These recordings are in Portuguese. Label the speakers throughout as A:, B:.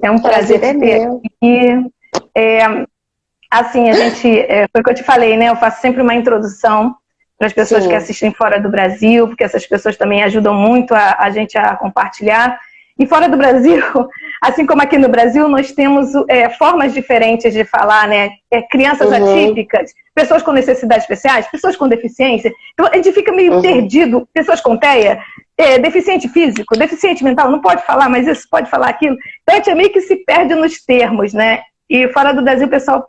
A: É um prazer
B: Prazer é
A: te ter
B: meu.
A: aqui. É, assim, foi o que eu te falei, né? Eu faço sempre uma introdução para as pessoas que
B: Sim.
A: assistem fora do Brasil, porque essas pessoas também ajudam muito a gente a compartilhar. E fora do Brasil, assim como aqui no Brasil, nós temos formas diferentes de falar, né? Crianças
B: Uhum,
A: atípicas, pessoas com necessidades especiais, pessoas com deficiência. Então, a gente fica meio
B: uhum.
A: perdido, pessoas com TEA, deficiente físico, deficiente mental, não pode falar, mas isso pode falar aquilo. Então, a gente meio que se perde nos termos, né? E fora do Brasil, o pessoal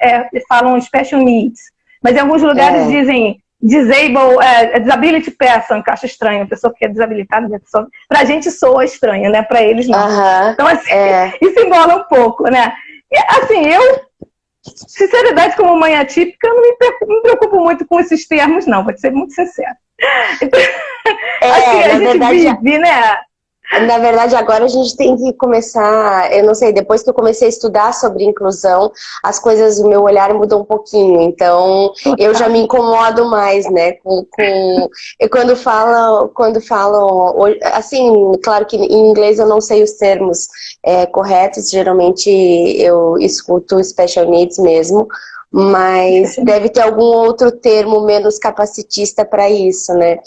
A: falam special needs. Mas em alguns lugares
B: É.
A: dizem disability person, que eu acho estranho, a pessoa que é desabilitada, pra gente soa estranho, né? Pra eles não.
B: Aham.
A: Então, assim,
B: É.
A: isso embola um pouco, né? E, assim, sinceridade, como mãe atípica, eu não me preocupo muito com esses termos, não, vou te ser muito sincera. Então, assim,
B: É,
A: a gente vive, né?
B: na verdade, agora a gente tem que começar, eu não sei, depois que eu comecei a estudar sobre inclusão, as coisas, o meu olhar mudou um pouquinho, então eu já me
A: Total.
B: incomodo mais, né, e quando falam, assim, claro que em inglês eu não sei os termos corretos, geralmente eu escuto special needs mesmo, mas deve ter algum outro termo menos capacitista para isso, né,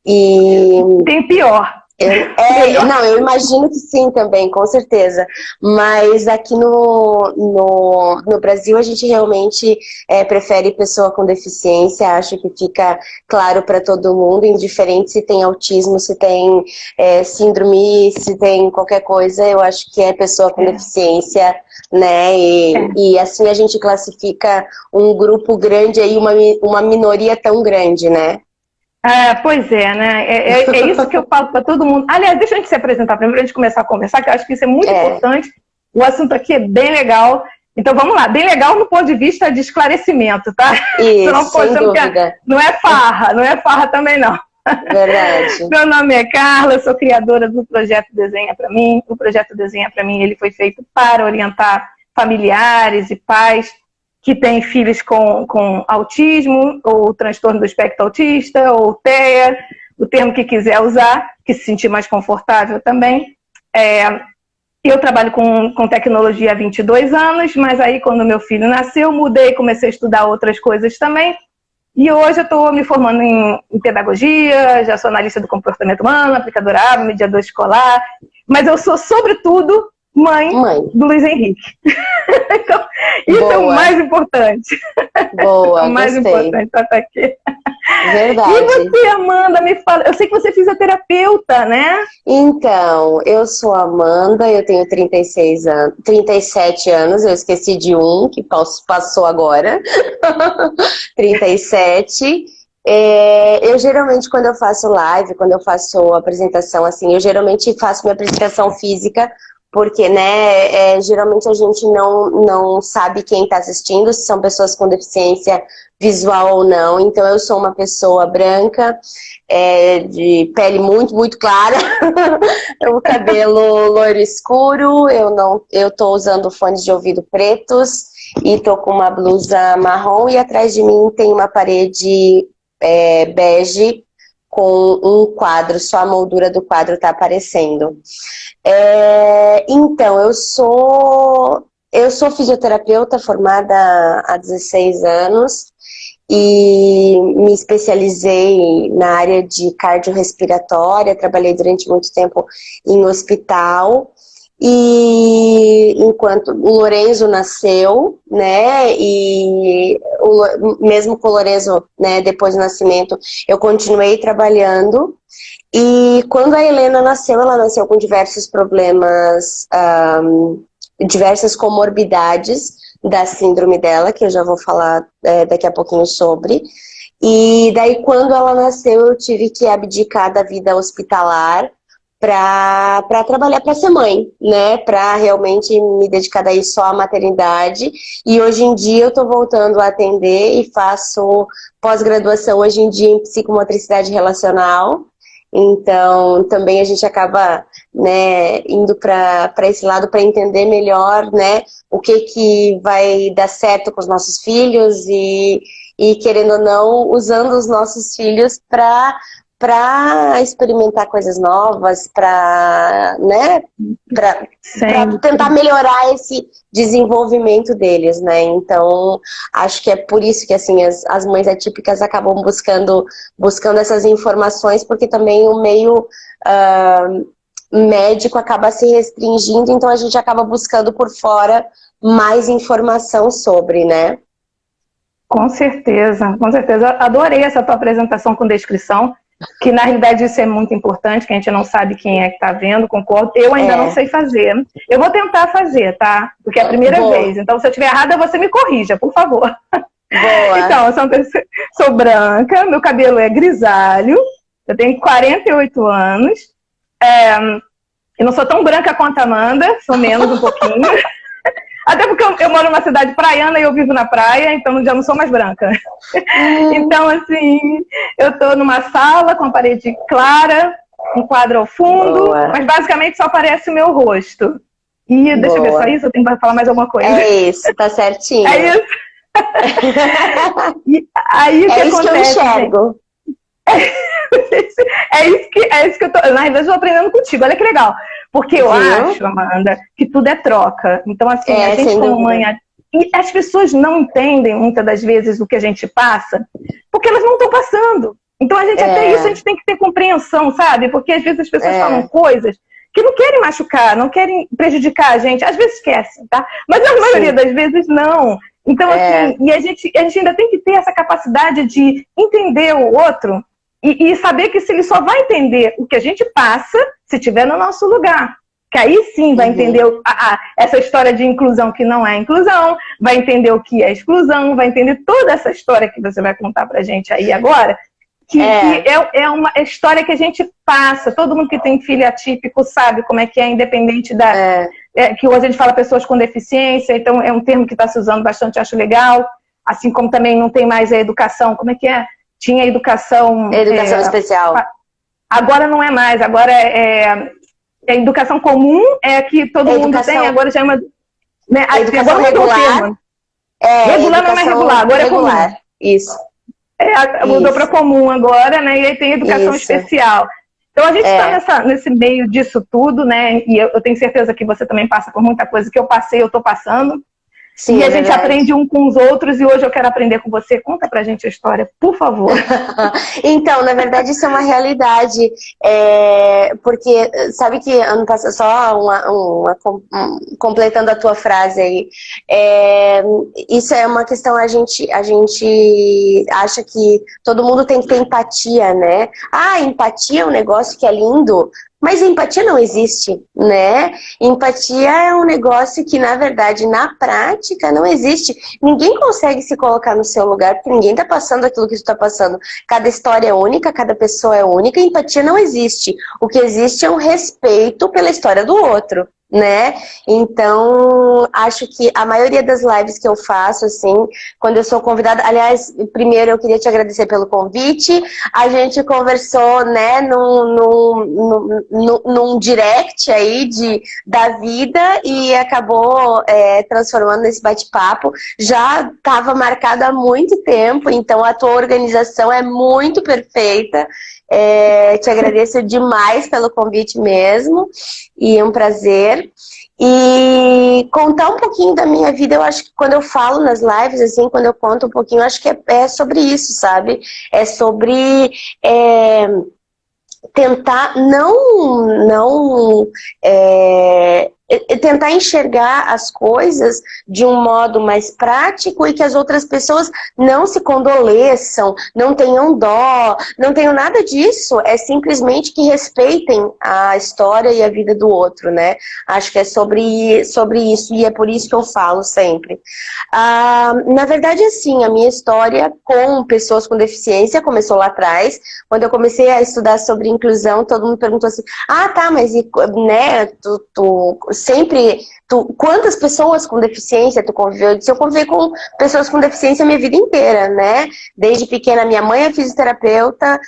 B: e
A: Tem pior. Melhor.
B: não, eu imagino que sim também, com certeza. Mas aqui no Brasil a gente realmente prefere pessoa com deficiência, acho que fica claro para todo mundo, indiferente se tem autismo, se tem síndrome, se tem qualquer coisa, eu acho que é pessoa com deficiência, né? E assim a gente classifica um grupo grande aí, uma minoria tão grande, né?
A: Pois é, né? É isso que eu falo para todo mundo. Aliás, deixa a gente se apresentar primeiro, a gente começar a conversar, que eu acho que isso é muito
B: É,
A: importante. O assunto aqui é bem legal. Então vamos lá, bem legal no ponto de vista de esclarecimento, tá?
B: isso,
A: Senão,
B: sem
A: achando que
B: dúvida.
A: não é farra também não.
B: Verdade.
A: Meu nome é Carla, eu sou criadora do projeto Desenha para mim. O projeto Desenha para mim, ele foi feito para orientar familiares e pais que têm filhos com autismo, ou transtorno do espectro autista, ou TEA, o termo que quiser usar, que se sentir mais confortável também. Eu trabalho com tecnologia há 22 anos, mas aí quando meu filho nasceu, mudei, comecei a estudar outras coisas também. E hoje eu estou me formando em pedagogia, já sou analista do comportamento humano, aplicadora ABA, mediador escolar, mas eu sou, sobretudo, mãe
B: Mãe,
A: do Luiz Henrique. Então, isso é o
B: boa,
A: mais importante. O
B: boa,
A: mais
B: gostei.
A: importante estar aqui. E
B: Verdade.
A: você, Amanda, me fala, eu sei que você é fisioterapeuta, né?
B: Então, eu sou a Amanda, eu tenho 36 anos, 37 anos, eu esqueci de um que passou agora. 37. Eu geralmente, quando eu faço live, quando eu faço apresentação, assim, eu geralmente faço minha apresentação física, porque, né, geralmente a gente não sabe quem está assistindo, se são pessoas com deficiência visual ou não. Então, eu sou uma pessoa branca, de pele muito, muito clara, o cabelo loiro escuro, eu tô usando fones de ouvido pretos e tô com uma blusa marrom e atrás de mim tem uma parede bege com um quadro, só a moldura do quadro tá aparecendo. Então, eu sou fisioterapeuta formada há 16 anos e me especializei na área de cardiorrespiratória, trabalhei durante muito tempo em hospital, e enquanto o Lorenzo nasceu, né, e mesmo com o Lorenzo, né, depois do nascimento, eu continuei trabalhando, e quando a Helena nasceu, ela nasceu com diversos problemas, diversas comorbidades da síndrome dela, que eu já vou falar daqui a pouquinho sobre. E daí, quando ela nasceu, eu tive que abdicar da vida hospitalar para trabalhar, para ser mãe, né? Para realmente me dedicar daí só à maternidade. E hoje em dia eu estou voltando a atender e faço pós-graduação hoje em dia em psicomotricidade relacional. Então, também a gente acaba, né, indo para esse lado para entender melhor, né, o que vai dar certo com os nossos filhos e querendo ou não, usando os nossos filhos para para experimentar coisas novas, para, né, para tentar melhorar esse desenvolvimento deles, né? Então, acho que é por isso que, assim, as mães atípicas acabam buscando essas informações, porque também o meio médico acaba se restringindo, então a gente acaba buscando por fora mais informação sobre, né?
A: Com certeza, com certeza. Adorei essa tua apresentação com descrição, que na realidade isso é muito importante, que a gente não sabe quem é que está vendo, concordo. Eu ainda não sei fazer. Eu vou tentar fazer, tá? Porque é a primeira vez. Então, se eu estiver errada, você me corrija, por favor.
B: Boa.
A: Então, eu sou branca, meu cabelo é grisalho, eu tenho 48 anos, eu não sou tão branca quanto a Amanda, sou menos um pouquinho. Até porque eu moro numa cidade praiana e eu vivo na praia, então já não sou mais branca. Então, assim, eu tô numa sala com a parede clara, um quadro ao fundo, mas basicamente só aparece o meu rosto. E deixa eu ver, só isso? Eu tenho que falar mais alguma coisa.
B: É isso, tá certinho.
A: É isso. E aí, o que
B: isso
A: acontece,
B: que eu enxergo.
A: É isso que eu tô. Na verdade, eu tô aprendendo contigo. Olha que legal. Porque eu acho, Amanda, que tudo é troca. Então, assim, a gente como mãe. E as pessoas não entendem muitas das vezes o que a gente passa, porque elas não estão passando. Então, a gente até isso a gente tem que ter compreensão, sabe? Porque às vezes as pessoas falam coisas que não querem machucar, não querem prejudicar a gente. Às vezes esquecem, tá? Mas na maioria das vezes não. Então, assim, e a gente ainda tem que ter essa capacidade de entender o outro e saber que se ele só vai entender o que a gente passa se estiver no nosso lugar. Que aí sim vai entender essa história de inclusão que não é inclusão, vai entender o que é exclusão, vai entender toda essa história que você vai contar pra gente aí agora, que é uma história que a gente passa. Todo mundo que tem filho atípico sabe como é que é, independente da... que hoje a gente fala pessoas com deficiência, então é um termo que está se usando bastante, acho legal. Assim como também não tem mais a educação, como é que é? Tinha educação...
B: Educação especial.
A: Agora não é mais, agora é educação comum, é que todo mundo tem, agora já é uma... Né,
B: educação regular.
A: Regular não é mais regular, agora é comum.
B: Isso.
A: Mudou para comum agora, né? E aí tem educação especial. Então a gente está nesse meio disso tudo, né? E eu tenho certeza que você também passa por muita coisa que eu passei, eu estou passando. Sim, e a gente aprende um com os outros, e hoje eu quero aprender com você. Conta pra gente a história, por favor.
B: Então, na verdade, isso é uma realidade. Porque, sabe que ano passado, só completando a tua frase aí, isso é uma questão, a gente acha que todo mundo tem que ter empatia, né? Empatia é um negócio que é lindo. Mas empatia não existe, né? Empatia é um negócio que, na verdade, na prática, não existe. Ninguém consegue se colocar no seu lugar, porque ninguém tá passando aquilo que tu tá passando. Cada história é única, cada pessoa é única, empatia não existe. O que existe é um respeito pela história do outro, né? Então, acho que a maioria das lives que eu faço, assim, quando eu sou convidada... Aliás, primeiro eu queria te agradecer pelo convite. A gente conversou, né, num direct aí da vida e acabou transformando nesse bate-papo. Já estava marcado há muito tempo, então a tua organização é muito perfeita. Te agradeço demais pelo convite mesmo, e é um prazer. E contar um pouquinho da minha vida, eu acho que quando eu falo nas lives, assim, quando eu conto um pouquinho, eu acho que é sobre isso, sabe? É sobre tentar tentar enxergar as coisas de um modo mais prático e que as outras pessoas não se condoleçam, não tenham dó, não tenham nada disso, é simplesmente que respeitem a história e a vida do outro, né? Acho que é sobre isso, e é por isso que eu falo sempre. Na verdade, assim, a minha história com pessoas com deficiência começou lá atrás. Quando eu comecei a estudar sobre inclusão, todo mundo perguntou assim, tá, mas né, quantas pessoas com deficiência tu conviveu? Eu disse, eu convivi com pessoas com deficiência a minha vida inteira, né? Desde pequena, minha mãe é fisioterapeuta,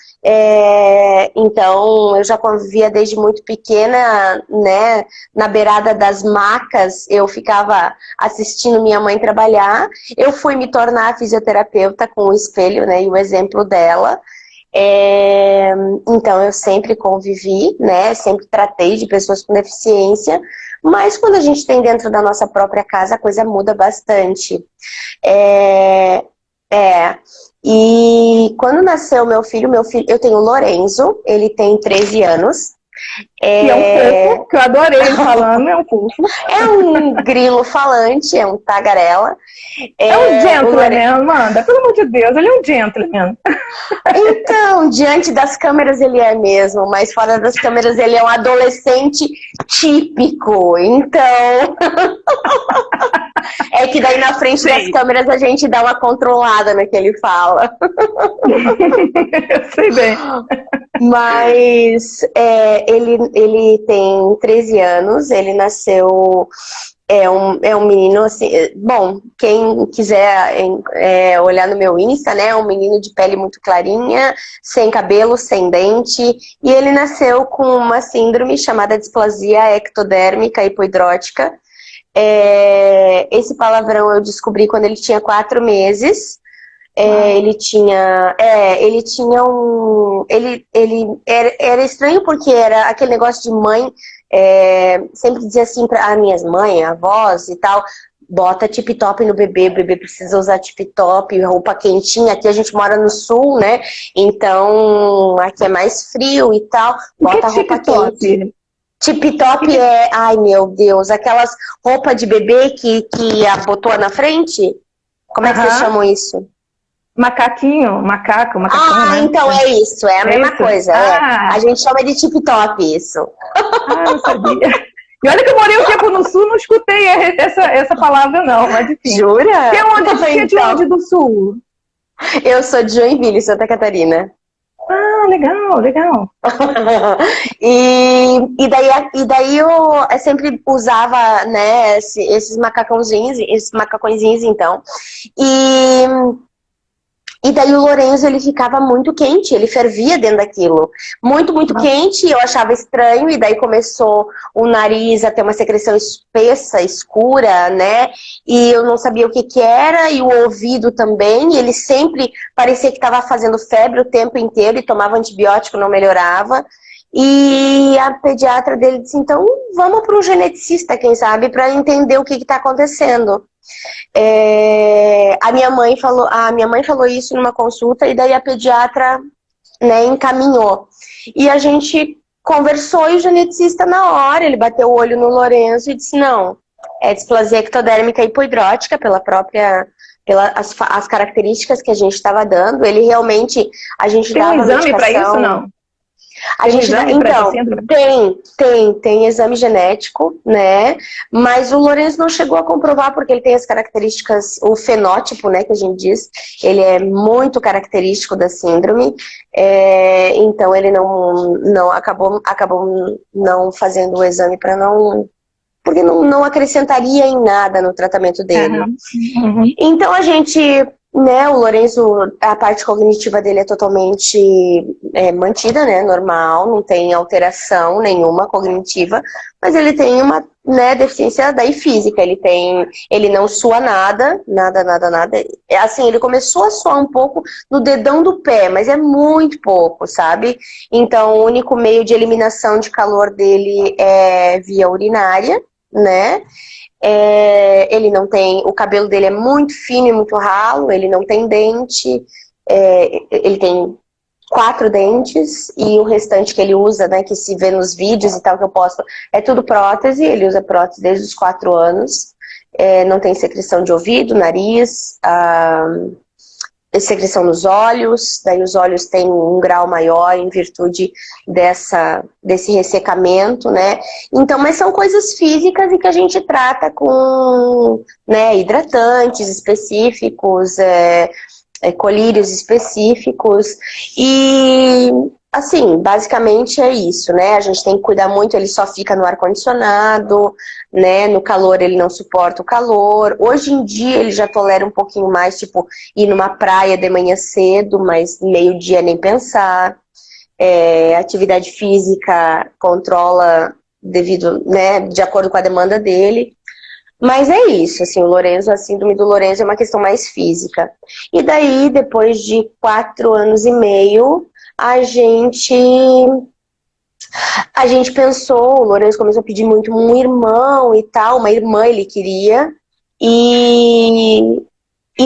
B: então eu já convivia desde muito pequena, né? Na beirada das macas, eu ficava assistindo minha mãe trabalhar. Eu fui me tornar fisioterapeuta com o espelho, né? E o exemplo dela. Então, eu sempre convivi, né? Sempre tratei de pessoas com deficiência, mas quando a gente tem dentro da nossa própria casa, a coisa muda bastante. É, e quando nasceu meu filho, eu tenho o Lorenzo, ele tem 13 anos.
A: Que é um fofo, que eu adorei ele falando, é um fofo.
B: É um grilo falante, é um tagarela.
A: É um gentleman,
B: Lorenzo...
A: Amanda, pelo amor de Deus, ele é um gentleman.
B: Então, diante das câmeras ele é mesmo, mas fora das câmeras ele é um adolescente típico. Então, é que daí na frente das câmeras a gente dá uma controlada no que ele fala.
A: Eu sei bem.
B: Mas ele tem 13 anos, ele nasceu... É um menino assim, bom, quem quiser olhar no meu Insta, né, é um menino de pele muito clarinha, sem cabelo, sem dente, e ele nasceu com uma síndrome chamada displasia ectodérmica hipoidrótica. Esse palavrão eu descobri quando ele tinha 4 meses. Ele tinha era estranho porque era aquele negócio de mãe, sempre dizia assim para as minhas mães, avós e tal, bota tip-top no bebê, o bebê precisa usar tip-top, roupa quentinha, aqui a gente mora no sul, né, então aqui é mais frio e tal, bota roupa quente. Tip-top ai meu Deus, aquelas roupas de bebê que abotoa na frente, como é que vocês chamam isso?
A: Macaquinho, macaco, né?
B: Então é isso, é a mesma coisa. A gente chama de tip-top isso.
A: Eu sabia. E olha que eu morei um tempo no sul, não escutei essa palavra não, mas enfim.
B: Jura?
A: Que é onde? Você é de onde do sul?
B: Eu sou de Joinville, Santa Catarina.
A: Legal, legal.
B: e daí eu sempre usava, né, esses macacõezinhos, então. E daí o Lorenzo, ele ficava muito quente, ele fervia dentro daquilo. Muito, muito quente, eu achava estranho, e daí começou o nariz a ter uma secreção espessa, escura, né? E eu não sabia o que era, e o ouvido também, e ele sempre parecia que estava fazendo febre o tempo inteiro, e tomava antibiótico, não melhorava. E a pediatra dele disse, então vamos para um geneticista, quem sabe, para entender o que está acontecendo. A minha mãe falou isso numa consulta, e daí a pediatra, né, encaminhou. E a gente conversou, e o geneticista na hora, ele bateu o olho no Lorenzo e disse, não, é displasia ectodérmica hipoidrótica pelas características que a gente estava dando. Ele realmente, a gente
A: tem
B: dava
A: um exame para isso, não?
B: Tem exame genético, né? Mas o Lorenzo não chegou a comprovar porque ele tem as características, o fenótipo, né, que a gente diz, ele é muito característico da síndrome. Então ele não acabou não fazendo o exame porque não acrescentaria em nada no tratamento dele. Então a gente, né, o Lorenzo, a parte cognitiva dele é totalmente mantida, né, normal, não tem alteração nenhuma cognitiva, mas ele tem uma, né, deficiência daí física, ele não sua nada. Assim, ele começou a suar um pouco no dedão do pé, mas é muito pouco, sabe? Então o único meio de eliminação de calor dele é via urinária, né? Ele não tem, o cabelo dele é muito fino e muito ralo, ele não tem dente, ele tem 4 dentes, e o restante que ele usa, né, que se vê nos vídeos e tal que eu posto, é tudo prótese. Ele usa prótese desde os 4 anos, não tem secreção de ouvido, nariz, secreção nos olhos, daí os olhos têm um grau maior em virtude desse ressecamento, né? Então, mas são coisas físicas e que a gente trata com, né, hidratantes específicos, colírios específicos, e assim, basicamente é isso, né? A gente tem que cuidar muito, ele só fica no ar-condicionado, né? No calor ele não suporta o calor. Hoje em dia ele já tolera um pouquinho mais, tipo, ir numa praia de manhã cedo, mas meio-dia nem pensar. Atividade física controla devido, né, de acordo com a demanda dele. Mas é isso, assim, a síndrome do Lorenzo é uma questão mais física. E daí, depois de 4 anos e meio, a gente pensou, o Lourenço começou a pedir muito um irmão e tal, uma irmã ele queria, e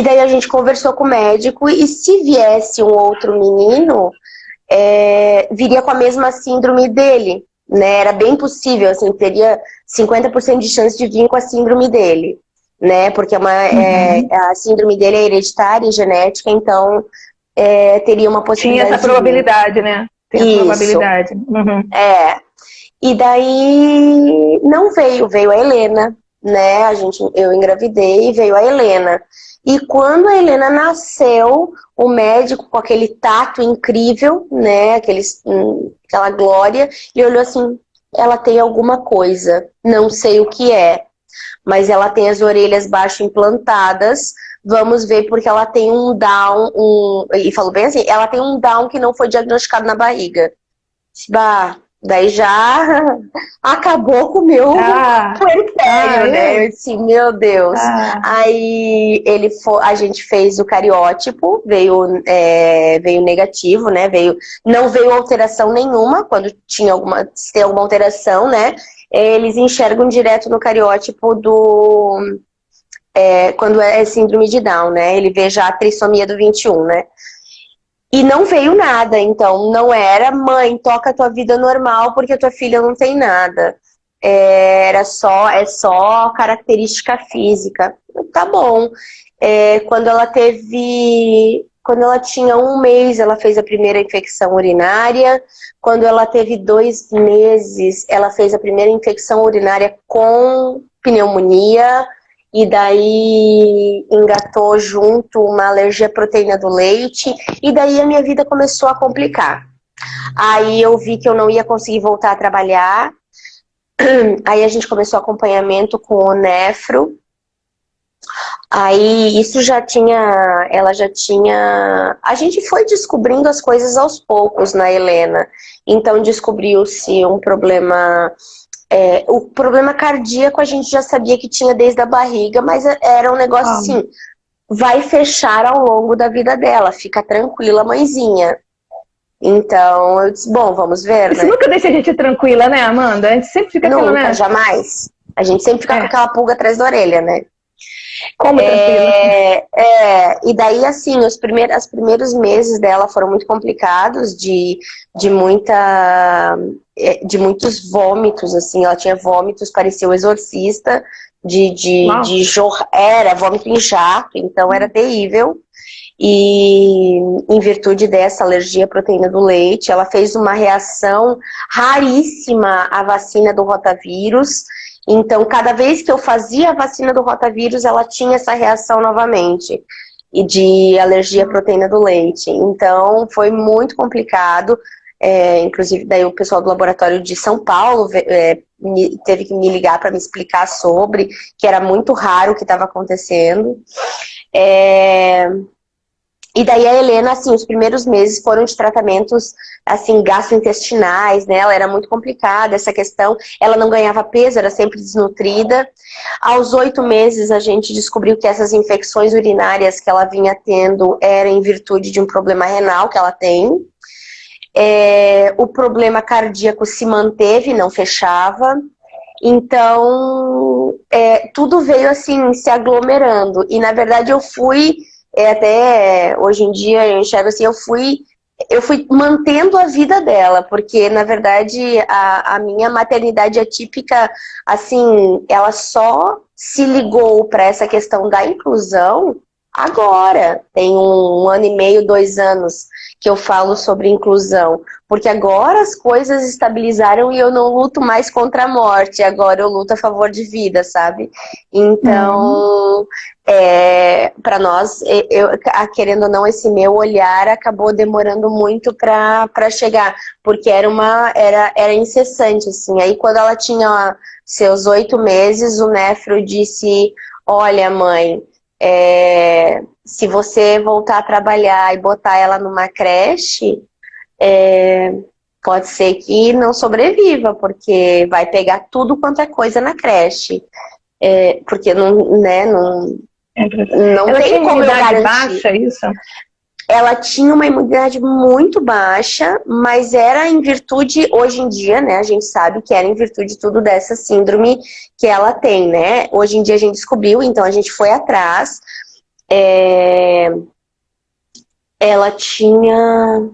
B: daí a gente conversou com o médico, e se viesse um outro menino, viria com a mesma síndrome dele, né? Era bem possível, assim, teria 50% de chance de vir com a síndrome dele, né? Porque a síndrome dele é hereditária e genética, então teria uma
A: Tinha
B: possibilidade
A: essa
B: de vir.
A: probabilidade, né? Tem a
B: Isso.
A: probabilidade. Uhum.
B: E daí não veio a Helena, né? Eu engravidei e veio a Helena. E quando a Helena nasceu, o médico, com aquele tato incrível, né? Aquela glória, ele olhou assim: ela tem alguma coisa, não sei o que é, mas ela tem as orelhas baixo implantadas. Vamos ver, porque ela tem um Down, e falou bem assim, ela tem um Down que não foi diagnosticado na barriga. Bah, daí já acabou com o meu puerpério, né? Eu disse, meu Deus. Aí a gente fez o cariótipo, veio negativo, né? Não veio alteração nenhuma, quando se tem alguma alteração, né? Eles enxergam direto no cariótipo quando é síndrome de Down, né? Ele vê já a trissomia do 21, né? E não veio nada, então não era: mãe, toca a tua vida normal porque a tua filha não tem nada. É só característica física. Tá bom. Quando ela tinha 1 mês, ela fez a primeira infecção urinária. Quando ela teve 2 meses, ela fez a primeira infecção urinária com pneumonia. E daí engatou junto uma alergia à proteína do leite. E daí a minha vida começou a complicar. Aí eu vi que eu não ia conseguir voltar a trabalhar. Aí a gente começou acompanhamento com o nefro. Aí a gente foi descobrindo as coisas aos poucos na Helena. Então descobriu-se um problema. O problema cardíaco a gente já sabia que tinha desde a barriga, mas era um negócio assim: vai fechar ao longo da vida dela, fica tranquila, mãezinha. Então eu disse, bom, vamos ver,
A: Isso
B: né?
A: nunca deixa a gente tranquila, né, Amanda? A gente sempre fica aquilo, né?
B: Nunca, jamais. A gente sempre fica com aquela pulga atrás da orelha, né?
A: Como tranquila?
B: E daí, assim, os primeiros meses dela foram muito complicados, de muitos vômitos, assim. Ela tinha vômitos, parecia o exorcista, era vômito em jato, então era terrível. E em virtude dessa alergia à proteína do leite, ela fez uma reação raríssima à vacina do rotavírus. Então, cada vez que eu fazia a vacina do rotavírus, ela tinha essa reação novamente, e de alergia à proteína do leite. Então, foi muito complicado. Inclusive, daí o pessoal do laboratório de São Paulo teve que me ligar para me explicar sobre, que era muito raro o que estava acontecendo. E daí a Helena, assim, os primeiros meses foram de tratamentos, assim, gastrointestinais, né? Ela era muito complicada, essa questão. Ela não ganhava peso, era sempre desnutrida. Aos 8 meses, a gente descobriu que essas infecções urinárias que ela vinha tendo eram em virtude de um problema renal que ela tem. O problema cardíaco se manteve, não fechava. Então, tudo veio, assim, se aglomerando. E, na verdade, eu fui... até hoje em dia eu enxergo assim, eu fui mantendo a vida dela, porque na verdade a minha maternidade atípica, assim, ela só se ligou para essa questão da inclusão agora. Tem 1 ano e meio, 2 anos que eu falo sobre inclusão, porque agora as coisas estabilizaram e eu não luto mais contra a morte, agora eu luto a favor de vida, sabe? Então, para nós, querendo ou não, esse meu olhar acabou demorando muito para chegar, porque era incessante, assim. Aí quando ela tinha seus 8 meses, o nefro disse: olha, mãe, se você voltar a trabalhar e botar ela numa creche, pode ser que não sobreviva, porque vai pegar tudo quanto é coisa na creche. Porque não
A: Ela
B: tem
A: tinha
B: como eu
A: imunidade
B: garantir.
A: baixa, isso?
B: ela tinha uma imunidade muito baixa, mas era em virtude, hoje em dia, né, a gente sabe que era em virtude tudo dessa síndrome que ela tem, né? Hoje em dia a gente descobriu, então a gente foi atrás. Ela tinha...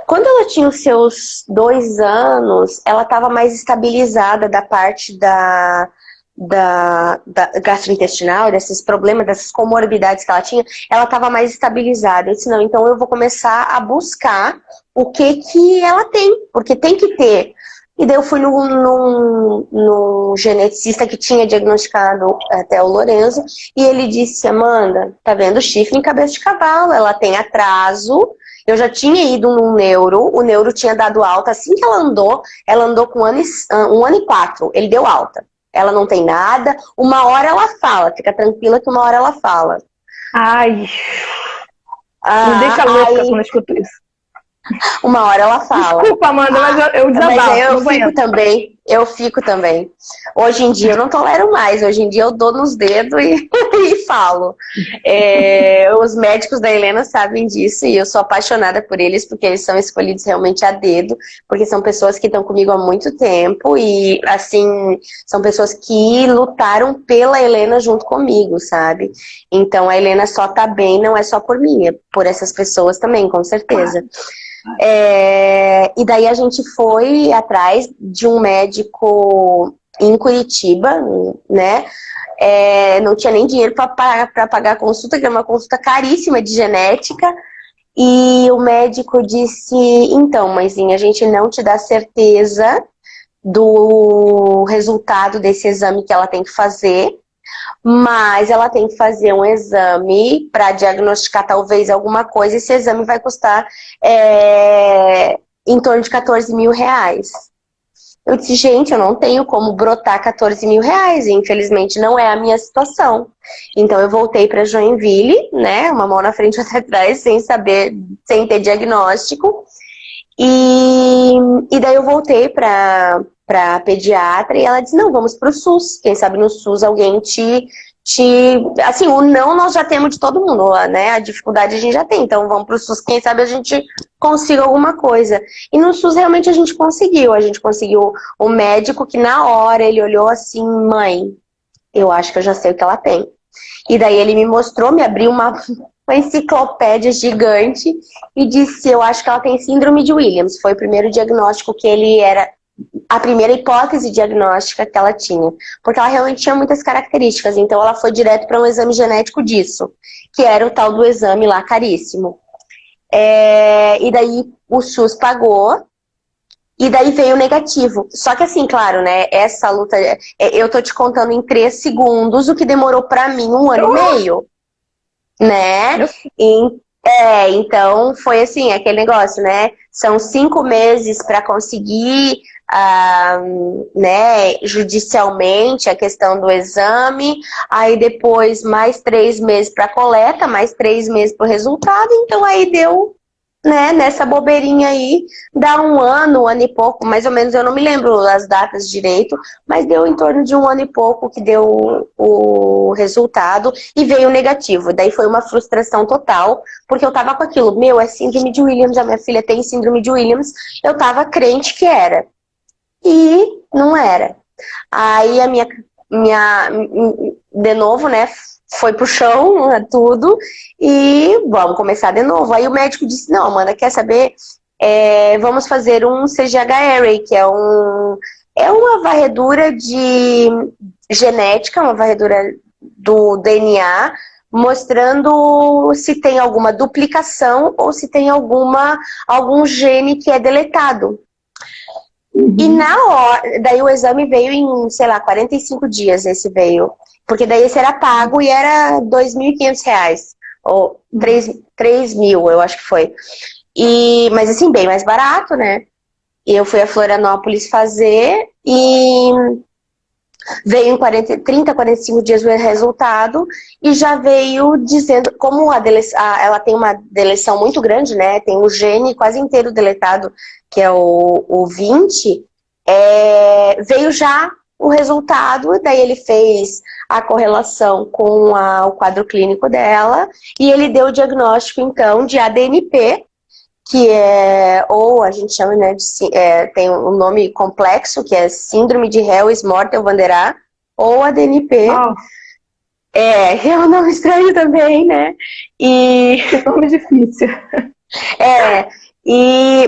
B: Quando ela tinha os seus 2 anos, ela estava mais estabilizada da parte da gastrointestinal, desses problemas, dessas comorbidades que ela estava mais estabilizada. Eu disse, não, então eu vou começar a buscar o que ela tem, porque tem que ter. E daí eu fui num geneticista que tinha diagnosticado até o Lorenzo, e ele disse, Amanda, tá vendo chifre em cabeça de cavalo, ela tem atraso. Eu já tinha ido num neuro, o neuro tinha dado alta, assim que ela andou com 1 ano e 4, ele deu alta. Ela não tem nada, uma hora ela fala, fica tranquila que uma hora ela fala.
A: Ai, me deixa louca quando eu escuto isso.
B: Uma hora ela fala.
A: Desculpa, Amanda, mas eu desabafo.
B: Mas eu fico também. Hoje em dia eu não tolero mais. Hoje em dia eu dou nos dedos e falo. Os médicos da Helena sabem disso e eu sou apaixonada por eles porque eles são escolhidos realmente a dedo, porque são pessoas que estão comigo há muito tempo e, assim, são pessoas que lutaram pela Helena junto comigo, sabe? Então a Helena só tá bem, não é só por mim, é por essas pessoas também, com certeza. E daí a gente foi atrás de um médico em Curitiba, né? Não tinha nem dinheiro para pagar a consulta, que era uma consulta caríssima de genética. E o médico disse, então, mãezinha, a gente não te dá certeza do resultado desse exame que ela tem que fazer, mas ela tem que fazer um exame para diagnosticar talvez alguma coisa. Esse exame vai custar em torno de 14 mil reais. Eu disse, gente, eu não tenho como brotar 14 mil reais, e infelizmente não é a minha situação. Então eu voltei para Joinville, né, uma mão na frente e outra atrás, sem saber, sem ter diagnóstico. E daí eu voltei para pediatra e ela disse, não, vamos para o SUS. Quem sabe no SUS alguém assim, o não nós já temos de todo mundo, né? A dificuldade a gente já tem, então vamos para o SUS, quem sabe a gente consiga alguma coisa. E no SUS realmente a gente conseguiu o médico que na hora ele olhou assim, mãe, eu acho que eu já sei o que ela tem. E daí ele me mostrou, me abriu uma enciclopédia gigante e disse, eu acho que ela tem síndrome de Williams. Foi o primeiro diagnóstico que ele era, a primeira hipótese diagnóstica que ela tinha. Porque ela realmente tinha muitas características, então ela foi direto para um exame genético disso, que era o tal do exame lá caríssimo. E daí o SUS pagou, e daí veio o negativo. Só que assim, claro, né, essa luta, eu tô te contando em 3 segundos o que demorou para mim 1 ano e meio. Né? Então foi assim, aquele negócio, né? São 5 meses para conseguir, né, judicialmente a questão do exame, aí depois mais 3 meses para coleta, mais 3 meses para o resultado, então aí deu, né, nessa bobeirinha aí, dá 1 ano, 1 ano e pouco, mais ou menos, eu não me lembro as datas direito, mas deu em torno de 1 ano e pouco que deu o resultado e veio negativo. Daí foi uma frustração total, porque eu tava com aquilo, é síndrome de Williams, a minha filha tem síndrome de Williams, eu tava crente que era. E não era. Aí a minha de novo, né, foi pro chão, tudo, e vamos começar de novo. Aí o médico disse, não, Amanda, quer saber? Vamos fazer um CGH-Array, que é uma varredura de genética, uma varredura do DNA, mostrando se tem alguma duplicação ou se tem algum gene que é deletado. E na hora, daí o exame veio em, sei lá, 45 dias esse veio. Porque daí esse era pago e era R$2.500. Ou 3 mil, eu acho que foi. Mas assim, bem mais barato, né? E eu fui a Florianópolis fazer e veio em 30, 45 dias o resultado e já veio dizendo, como ela tem uma deleção muito grande, né? Tem o gene quase inteiro deletado, que é o 20, veio já o resultado, daí ele fez a correlação com o quadro clínico dela, e ele deu o diagnóstico, então, de ADNP, que é, ou a gente chama, né, tem um nome complexo, que é Síndrome de Hell's-Mortel van der Aa, ou ADNP.
A: Oh.
B: É um nome estranho também, né?
A: Que nome difícil.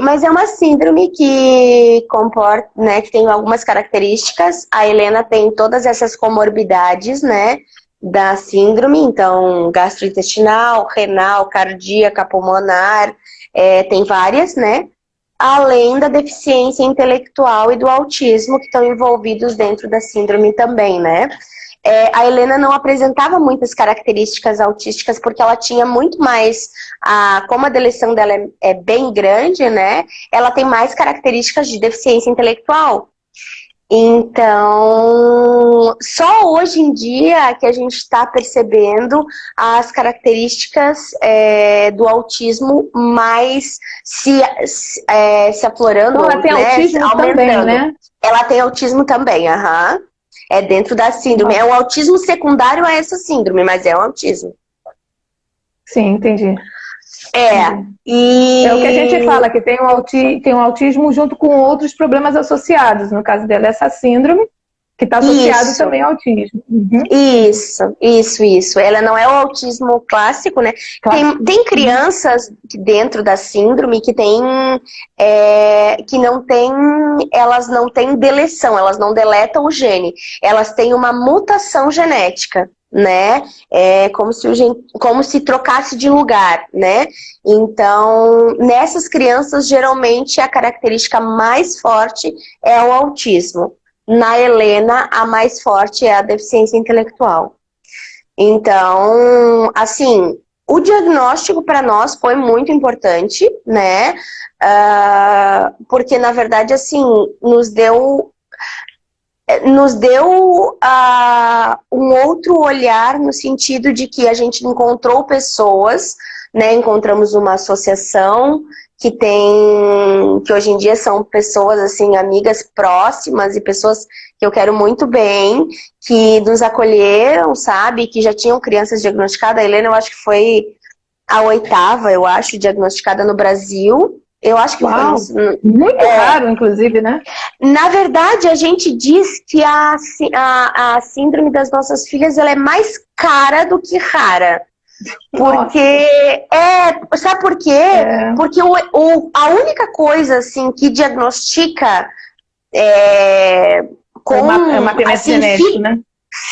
B: Mas é uma síndrome que comporta, né, que tem algumas características. A Helena tem todas essas comorbidades, né, da síndrome, então gastrointestinal, renal, cardíaca, pulmonar, tem várias, né? Além da deficiência intelectual e do autismo que estão envolvidos dentro da síndrome também, né? A Helena não apresentava muitas características autísticas porque ela tinha muito mais, como a deleção dela é bem grande, né? Ela tem mais características de deficiência intelectual. Então, só hoje em dia que a gente está percebendo as características do autismo mais se aflorando,
A: Então, ela tem
B: né,
A: autismo
B: aumentando.
A: também, né?
B: Ela tem autismo também, É dentro da síndrome. É um autismo secundário a essa síndrome, mas é um autismo.
A: Sim, entendi.
B: E...
A: É o que a gente fala, que tem um autismo junto com outros problemas associados. No caso dela, essa síndrome, que está associado também ao autismo. Uhum.
B: Isso. Ela não é o autismo clássico, né? Tem crianças dentro da síndrome que elas não têm deleção, elas não deletam o gene, elas têm uma mutação genética, né? Como se trocasse de lugar, né? Então, nessas crianças, geralmente a característica mais forte é o autismo. Na Helena, a mais forte é a deficiência intelectual. Então, assim, o diagnóstico para nós foi muito importante, né? Porque, na verdade, assim, nos deu um outro olhar no sentido de que a gente encontrou pessoas, né? Encontramos uma associação que hoje em dia são pessoas, assim, amigas próximas e pessoas que eu quero muito bem, que nos acolheram, sabe? Que já tinham crianças diagnosticadas. A Helena, eu acho que foi a 8ª, eu acho, diagnosticada no Brasil. Eu acho que
A: Uau, foi muito raro, inclusive, né?
B: Na verdade, a gente diz que a síndrome das nossas filhas ela é mais cara do que rara. Porque sabe por quê? Porque a única coisa assim que diagnostica com
A: mapeamento
B: assim,
A: genético, né?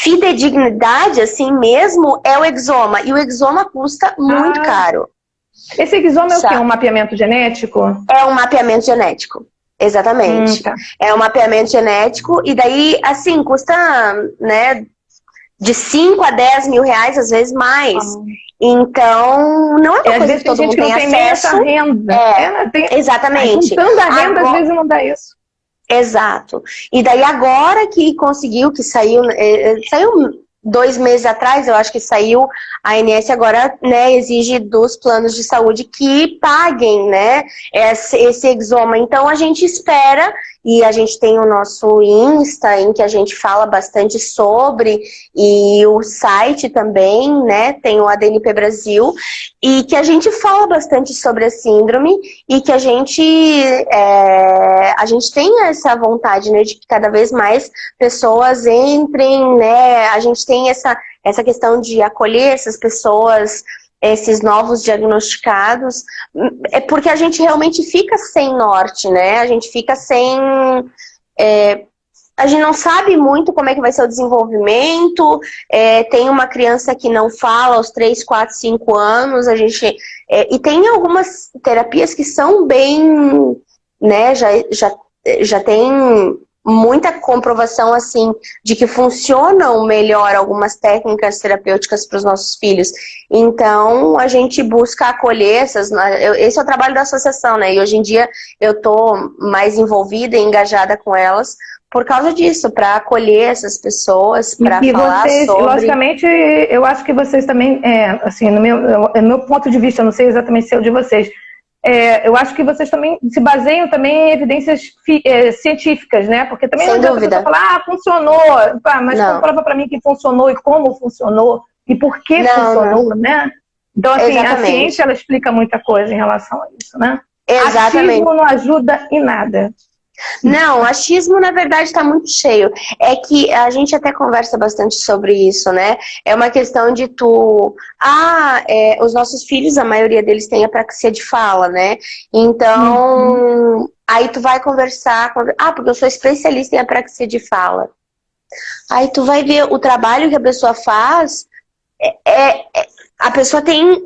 B: fidedignidade assim mesmo é o exoma, e o exoma custa muito caro.
A: Esse exoma é o quê? Um mapeamento genético?
B: É um mapeamento genético, exatamente.
A: Tá.
B: É um mapeamento genético, e daí, assim, custa, né, de 5 a 10 mil reais, às vezes mais. Então, não é uma coisa que todo mundo tem acesso.
A: Essa renda.
B: Exatamente.
A: Juntando a renda, às vezes não dá isso.
B: Exato. E daí agora que conseguiu, que saiu 2 meses atrás, eu acho que saiu, a ANS agora, né, exige dos planos de saúde que paguem, né, esse exoma. Então a gente espera, e a gente tem o nosso Insta, em que a gente fala bastante sobre, e o site também, né, tem o ADNP Brasil, e que a gente fala bastante sobre a síndrome, e que a gente tem essa vontade, né, de que cada vez mais pessoas entrem, né, a gente tem essa questão de acolher essas pessoas, esses novos diagnosticados, porque a gente realmente fica sem norte, né, a gente fica sem... a gente não sabe muito como é que vai ser o desenvolvimento, tem uma criança que não fala aos 3, 4, 5 anos, e tem algumas terapias que são bem, né, já tem muita comprovação, assim, de que funcionam melhor algumas técnicas terapêuticas para os nossos filhos. Então, a gente busca acolher esse é o trabalho da associação, né, e hoje em dia eu estou mais envolvida e engajada com elas, por causa disso, para acolher essas pessoas, para falar
A: vocês,
B: sobre...
A: Logicamente, eu acho que vocês também, assim, no meu ponto de vista, eu não sei exatamente se é o de vocês, eu acho que vocês também se baseiam também em evidências científicas, né? Porque também
B: Sem
A: não adianta
B: dúvida.
A: você falar, funcionou, mas
B: Não.
A: comprova para mim que funcionou e como funcionou e por que funcionou, né? Então, assim, a
B: Exatamente.
A: ciência, ela explica muita coisa em relação a isso, né?
B: Exatamente.
A: Achismo não ajuda em nada.
B: Não, achismo na verdade está muito cheio. É que a gente até conversa bastante sobre isso, né? É uma questão de os nossos filhos, a maioria deles tem apraxia de fala, né? Então, aí tu vai conversar, porque eu sou especialista em apraxia de fala. Aí tu vai ver o trabalho que a pessoa faz, a pessoa tem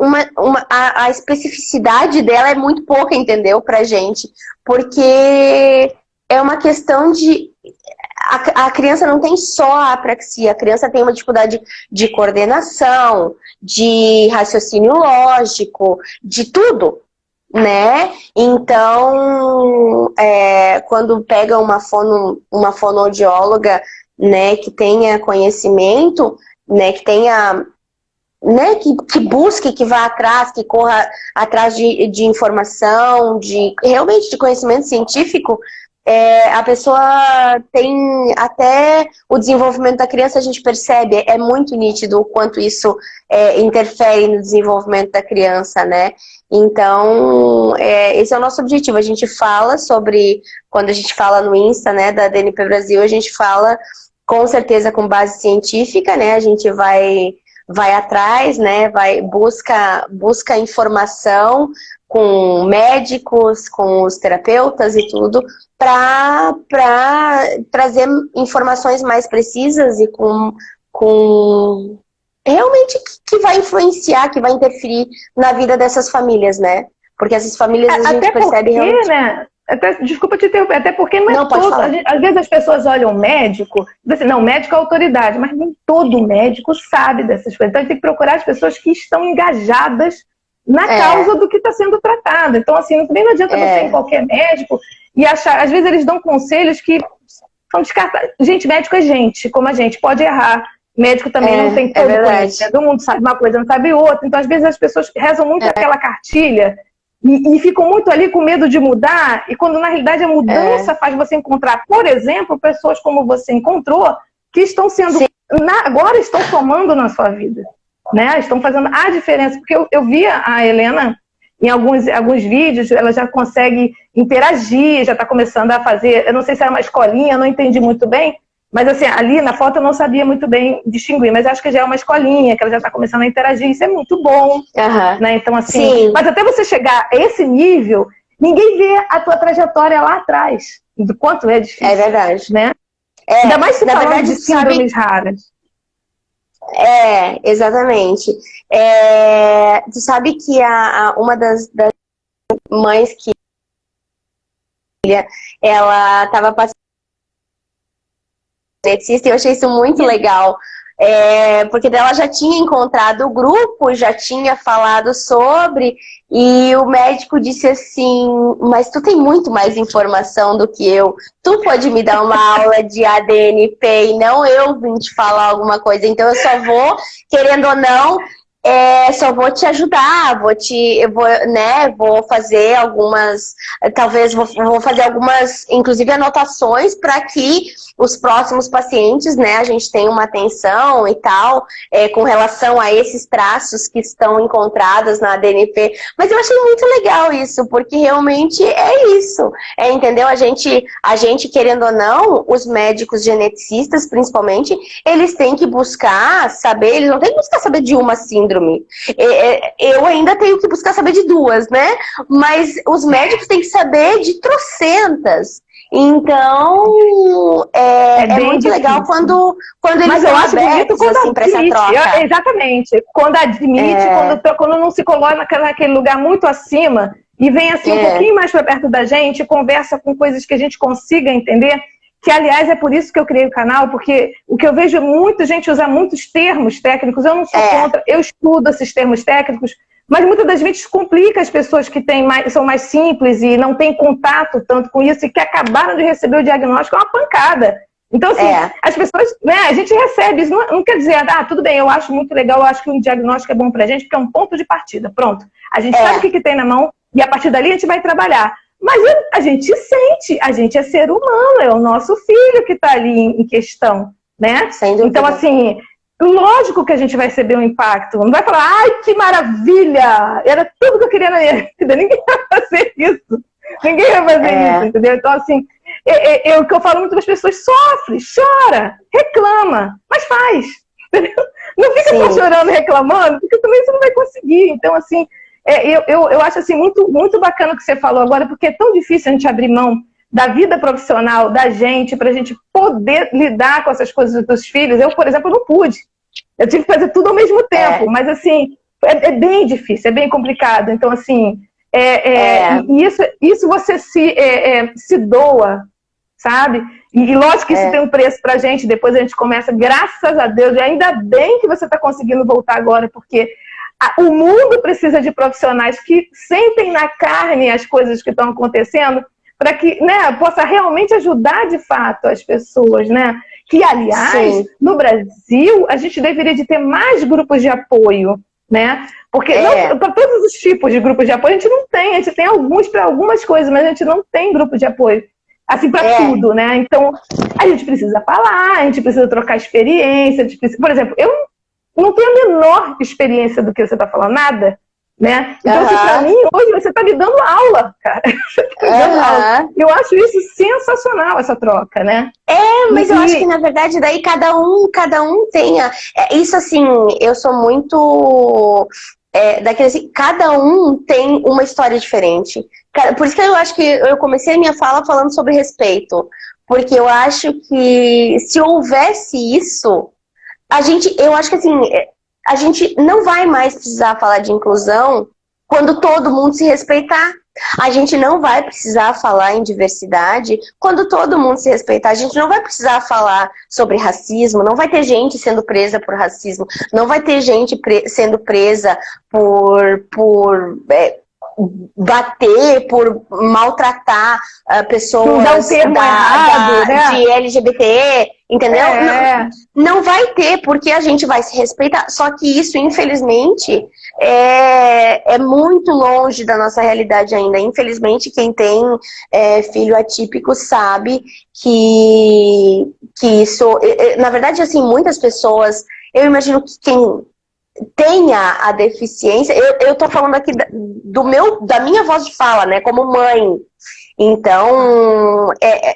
B: a especificidade dela é muito pouca, entendeu? Pra gente. Porque é uma questão de... A criança não tem só a apraxia, a criança tem uma dificuldade de coordenação, de raciocínio lógico, de tudo, né? Então, quando pega uma fonoaudióloga, né, que tenha conhecimento, né, que tenha... Né, que busque, que vá atrás, que corra atrás de informação, realmente de conhecimento científico, a pessoa tem até o desenvolvimento da criança, a gente percebe, é muito nítido o quanto isso interfere no desenvolvimento da criança, né? Então, esse é o nosso objetivo. A gente fala sobre, quando a gente fala no Insta, né, da DNP Brasil, a gente fala com certeza com base científica, né? A gente vai atrás, né? Busca informação com médicos, com os terapeutas e tudo, para trazer informações mais precisas e com realmente que vai influenciar, que vai interferir na vida dessas famílias, né? Porque essas famílias a gente percebe realmente...
A: né? Desculpa te interromper, até porque não é todo. Às vezes as pessoas olham o médico, dizem assim, não, médico é autoridade, mas nem todo médico sabe dessas coisas. Então a gente tem que procurar as pessoas que estão engajadas na causa do que está sendo tratado. Então, assim, também não adianta você ir em qualquer médico e achar. Às vezes eles dão conselhos que são descartados. Gente, médico é gente, como a gente, pode errar. Médico também não tem todo conhecimento. Todo mundo sabe uma coisa, não sabe outra. Então, às vezes, as pessoas rezam muito aquela cartilha. E ficam muito ali com medo de mudar, e quando na realidade a mudança faz você encontrar, por exemplo, pessoas como você encontrou, que estão sendo, agora estão somando na sua vida, né? Estão fazendo a diferença, porque eu via a Helena em alguns vídeos, ela já consegue interagir, já está começando a fazer, eu não sei se era uma escolinha, eu não entendi muito bem, mas assim, ali na foto eu não sabia muito bem distinguir, mas acho que já é uma escolinha, que ela já está começando a interagir, isso é muito bom, né? Então assim, mas até você chegar a esse nível, ninguém vê a tua trajetória lá atrás, do quanto é difícil. É verdade. Né? Ainda mais se falando de síndromes raras.
B: Exatamente. Tu sabe que uma das mães que ela estava passando e eu achei isso muito legal, porque ela já tinha encontrado o grupo, já tinha falado sobre, e o médico disse assim, mas tu tem muito mais informação do que eu, tu pode me dar uma aula de ADNP e não eu vim te falar alguma coisa, então eu só vou, querendo ou não, só vou te ajudar, vou fazer algumas, talvez vou fazer algumas, inclusive anotações para que os próximos pacientes, né, a gente tenha uma atenção e tal, com relação a esses traços que estão encontrados na ADNP. Mas eu achei muito legal isso, porque realmente é isso, entendeu? A gente, querendo ou não, os médicos geneticistas, principalmente, eles têm que buscar saber, eles não têm que buscar saber de uma síndrome. Eu ainda tenho que buscar saber de duas, né? Mas os médicos têm que saber de trocentas. Então, é muito difícil. Legal quando eles são abertos assim, para essa troca.
A: Exatamente. Quando admite, quando não se coloca naquele lugar muito acima e vem assim um pouquinho mais para perto da gente, conversa com coisas que a gente consiga entender. Que, aliás, é por isso que eu criei o canal, porque o que eu vejo muita gente usar muitos termos técnicos, eu não sou contra, eu estudo esses termos técnicos, mas muitas das vezes complica as pessoas que são mais simples e não têm contato tanto com isso e que acabaram de receber o diagnóstico, é uma pancada. Então, assim, as pessoas, né, a gente recebe, isso não quer dizer, tudo bem, eu acho muito legal, eu acho que um diagnóstico é bom pra gente, porque é um ponto de partida, pronto. A gente sabe o que tem na mão, e a partir dali a gente vai trabalhar. Mas a gente sente, a gente é ser humano, é o nosso filho que está ali em questão, né? Então, assim, lógico que a gente vai receber um impacto. Não vai falar, ai, que maravilha! Era tudo que eu queria na minha vida. Ninguém vai fazer isso. Ninguém vai fazer isso, entendeu? Então, assim, o que eu falo muito para as pessoas, sofre, chora, reclama, mas faz. Entendeu? Não fica só chorando, reclamando, porque também você não vai conseguir. Então, assim, eu acho assim, muito, muito bacana o que você falou agora, porque é tão difícil a gente abrir mão da vida profissional da gente, para a gente poder lidar com essas coisas dos filhos. Eu, por exemplo, não pude. Eu tive que fazer tudo ao mesmo tempo, mas assim, é bem difícil, é bem complicado. Então, assim, isso você se doa, sabe? E lógico que isso tem um preço pra gente, depois a gente começa, graças a Deus, e ainda bem que você está conseguindo voltar agora, porque o mundo precisa de profissionais que sentem na carne as coisas que estão acontecendo, para que, né, possa realmente ajudar de fato as pessoas, né? Que, aliás, no Brasil, a gente deveria de ter mais grupos de apoio, né? Porque para todos os tipos de grupos de apoio a gente tem alguns para algumas coisas, mas a gente não tem grupo de apoio, assim, para tudo, né? Então, a gente precisa falar, a gente precisa trocar experiência, a gente precisa... Por exemplo, eu não tenho a menor experiência do que você está falando, nada, né? Então, assim, pra mim, hoje você está me dando aula, cara. Você tá me dando aula. Eu acho isso sensacional, essa troca, né?
B: Mas eu acho que, na verdade, daí cada um tem isso, assim, eu sou muito... daquele, assim, cada um tem uma história diferente. Por isso que eu acho que eu comecei a minha fala falando sobre respeito. Porque eu acho que se houvesse isso, eu acho que, assim, a gente não vai mais precisar falar de inclusão quando todo mundo se respeitar. A gente não vai precisar falar em diversidade quando todo mundo se respeitar. A gente não vai precisar falar sobre racismo, não vai ter gente sendo presa por racismo, não vai ter gente sendo presa por bater, por maltratar pessoas de LGBT, entendeu? Não vai ter, porque a gente vai se respeitar. Só que isso, infelizmente, é muito longe da nossa realidade ainda. Infelizmente, quem tem filho atípico sabe que isso... Na verdade, assim, muitas pessoas... Eu imagino que quem tenha a deficiência... Eu tô falando aqui da minha voz de fala, né? Como mãe. Então,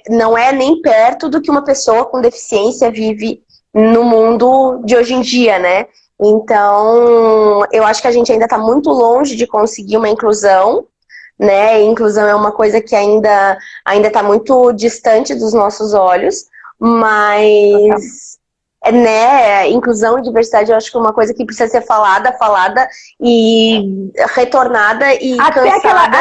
B: não é nem perto do que uma pessoa com deficiência vive no mundo de hoje em dia, né? Então, eu acho que a gente ainda está muito longe de conseguir uma inclusão, né? Inclusão é uma coisa que ainda está muito distante dos nossos olhos, mas... né, inclusão e diversidade eu acho que é uma coisa que precisa ser falada e retornada e cansada.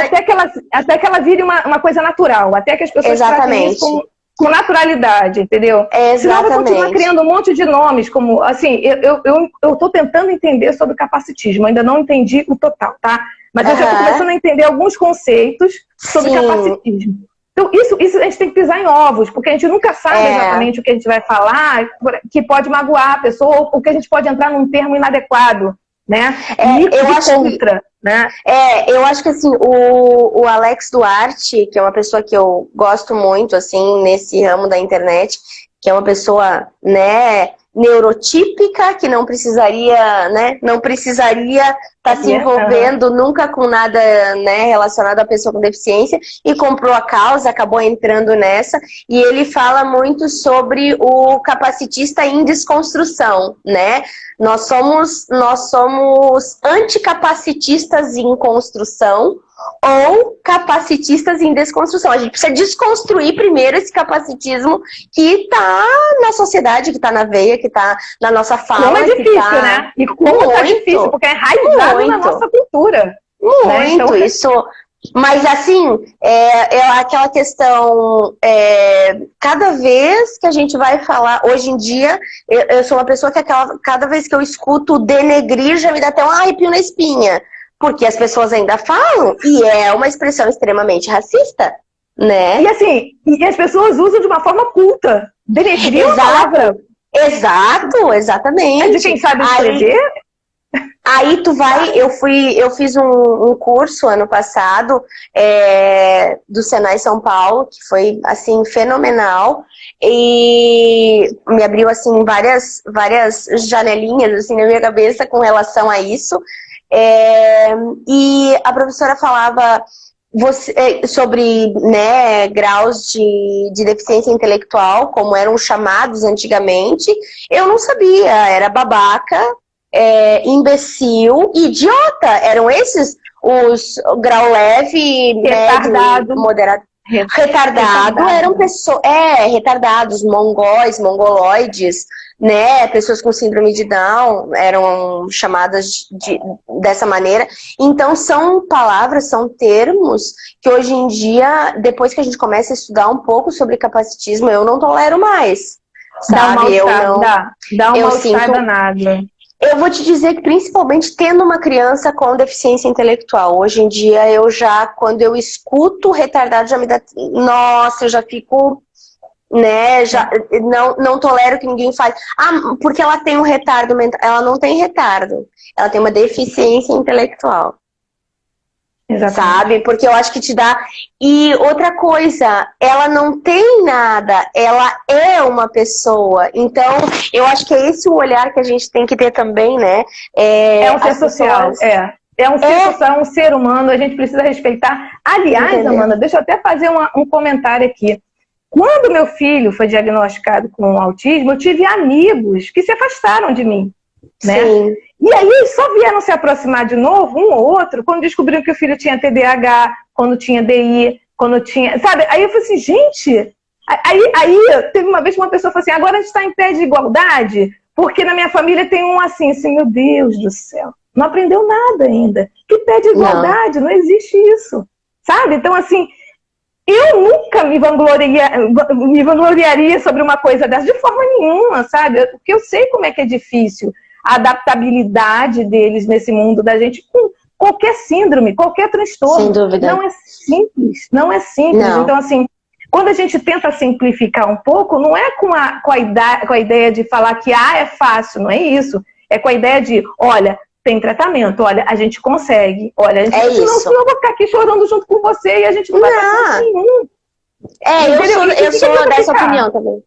A: Até que ela vire uma coisa natural, até que as pessoas tratem isso com naturalidade, entendeu? Senão vai continuar criando um monte de nomes, como, assim, eu tô tentando entender sobre capacitismo, ainda não entendi o total, tá? Mas eu já tô começando a entender alguns conceitos sobre capacitismo. Então, isso a gente tem que pisar em ovos, porque a gente nunca sabe exatamente o que a gente vai falar, que pode magoar a pessoa, ou que a gente pode entrar num termo inadequado, né?
B: Eu acho que assim, o Alex Duarte, que é uma pessoa que eu gosto muito, assim, nesse ramo da internet, que é uma pessoa, né, neurotípica, que não precisaria, né, estar se envolvendo nunca com nada, né, relacionado à pessoa com deficiência, e comprou a causa, acabou entrando nessa, e ele fala muito sobre o capacitista em desconstrução, né? Nós somos anticapacitistas em construção ou capacitistas em desconstrução. A gente precisa desconstruir primeiro esse capacitismo que está na sociedade, que está na veia, que está na nossa fala.
A: Como é difícil, né? E como é difícil, porque é enraizado na nossa cultura.
B: Muito, né? Então, isso... Mas, assim, aquela questão, cada vez que a gente vai falar, hoje em dia, eu sou uma pessoa que cada vez que eu escuto denegrir, já me dá até um arrepio na espinha, porque as pessoas ainda falam, e é uma expressão extremamente racista, né?
A: E, assim, as pessoas usam de uma forma culta. Denegrir é uma palavra.
B: Exato, exatamente.
A: É de quem sabe escrever?
B: Aí tu vai, eu fiz um curso ano passado do Senai São Paulo, que foi assim fenomenal, e me abriu assim várias janelinhas assim na minha cabeça com relação a isso. E a professora falava sobre, né, graus de deficiência intelectual, como eram chamados antigamente. Eu não sabia, era babaca, imbecil e idiota. Eram esses os grau leve,
A: Retardado.
B: médio, moderado. Retardado eram pessoas, retardados, mongóis, mongoloides, né, pessoas com síndrome de Down eram chamadas dessa maneira. Então são palavras, são termos que hoje em dia, depois que a gente começa a estudar um pouco sobre capacitismo, eu não tolero mais, sabe?
A: Dá um mal-estar danado.
B: Eu vou te dizer que principalmente tendo uma criança com deficiência intelectual, hoje em dia quando eu escuto retardado, já me dá, nossa, eu já fico, né, não tolero que ninguém fale, porque ela tem um retardo mental. Ela não tem retardo, ela tem uma deficiência intelectual. Exatamente. Sabe? Porque eu acho que te dá. E outra coisa, ela não tem nada, ela é uma pessoa. Então, eu acho que é esse o olhar que a gente tem que ter também, né?
A: É um ser social, É um ser social, um ser humano, a gente precisa respeitar. Aliás, entendeu? Amanda, deixa eu até fazer um comentário aqui. Quando meu filho foi diagnosticado com autismo, eu tive amigos que se afastaram de mim, né? Sim. E aí só vieram se aproximar de novo, um ou outro, quando descobriram que o filho tinha TDAH, quando tinha DI, quando tinha... Sabe? Aí eu falei assim, gente... Aí teve uma vez que uma pessoa falou assim, agora a gente está em pé de igualdade, porque na minha família tem um assim, meu Deus do céu, não aprendeu nada ainda. Que pé de igualdade? Não existe isso. Sabe? Então, assim, eu nunca me vangloriaria sobre uma coisa dessa, de forma nenhuma, sabe? Porque eu sei como é que é difícil a adaptabilidade deles nesse mundo da gente com qualquer síndrome, qualquer transtorno.
B: Sem dúvida.
A: Não é simples, não é simples. Não. Então, assim, quando a gente tenta simplificar um pouco, não é com a ideia de falar que é fácil, não é isso. É com a ideia de, olha, tem tratamento, olha, a gente consegue, olha, a gente senão eu vou ficar aqui chorando junto com você e a gente não vai pra canto nenhum.
B: Eu sou dessa opinião também.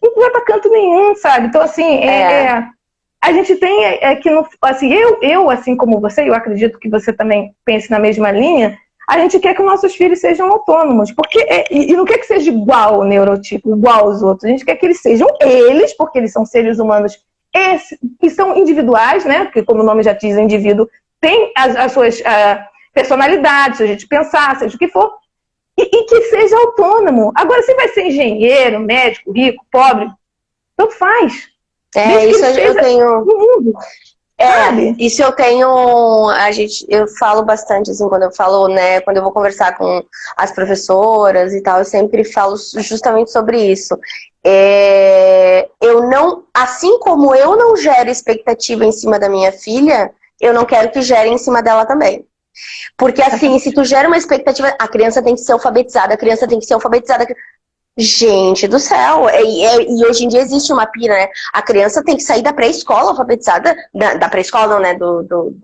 A: Não vai pra canto nenhum, sabe? Então, assim, a gente tem que, assim, eu, assim como você, eu acredito que você também pense na mesma linha, a gente quer que os nossos filhos sejam autônomos, porque, e não quer que seja igual o neurotipo, igual aos outros, a gente quer que eles sejam eles, porque eles são seres humanos que são individuais, né? Porque, como o nome já diz, o indivíduo tem as suas personalidades, se a gente pensar, seja o que for, e que seja autônomo. Agora, se vai ser engenheiro, médico, rico, pobre, tanto faz.
B: Isso eu tenho. Isso eu tenho. Eu falo bastante, assim, quando eu falo, né? Quando eu vou conversar com as professoras e tal, eu sempre falo justamente sobre isso. Eu não, assim como eu não gero expectativa em cima da minha filha, eu não quero que gere em cima dela também. Porque assim, se tu gera uma expectativa, a criança tem que ser alfabetizada, a criança tem que ser alfabetizada. Gente do céu, e hoje em dia existe uma pira, né? A criança tem que sair da pré-escola alfabetizada, da pré-escola não, né? Do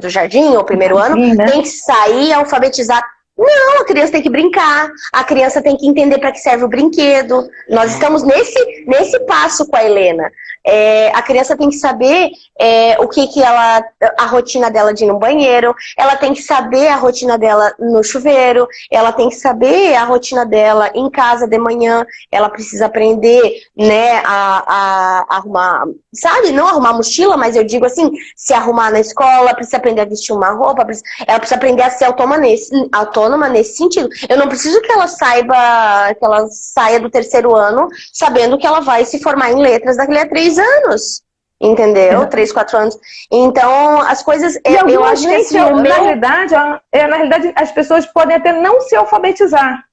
B: jardim, ou primeiro ano, né? Tem que sair alfabetizada. Não, a criança tem que brincar, a criança tem que entender para que serve o brinquedo. Nós estamos nesse passo com a Helena. A criança tem que saber a rotina dela de ir no banheiro, ela tem que saber a rotina dela no chuveiro, ela tem que saber a rotina dela em casa de manhã, ela precisa aprender, né, a arrumar, sabe, não arrumar mochila, mas eu digo assim, se arrumar na escola, precisa aprender a vestir uma roupa, ela precisa aprender a ser autônoma nesse sentido. Eu não preciso que ela saia do terceiro ano sabendo que ela vai se formar em letras daqui a 3 anos. Entendeu? 3, 4 anos. Então, as coisas... eu acho que assim,
A: na realidade, as pessoas podem até não se alfabetizar.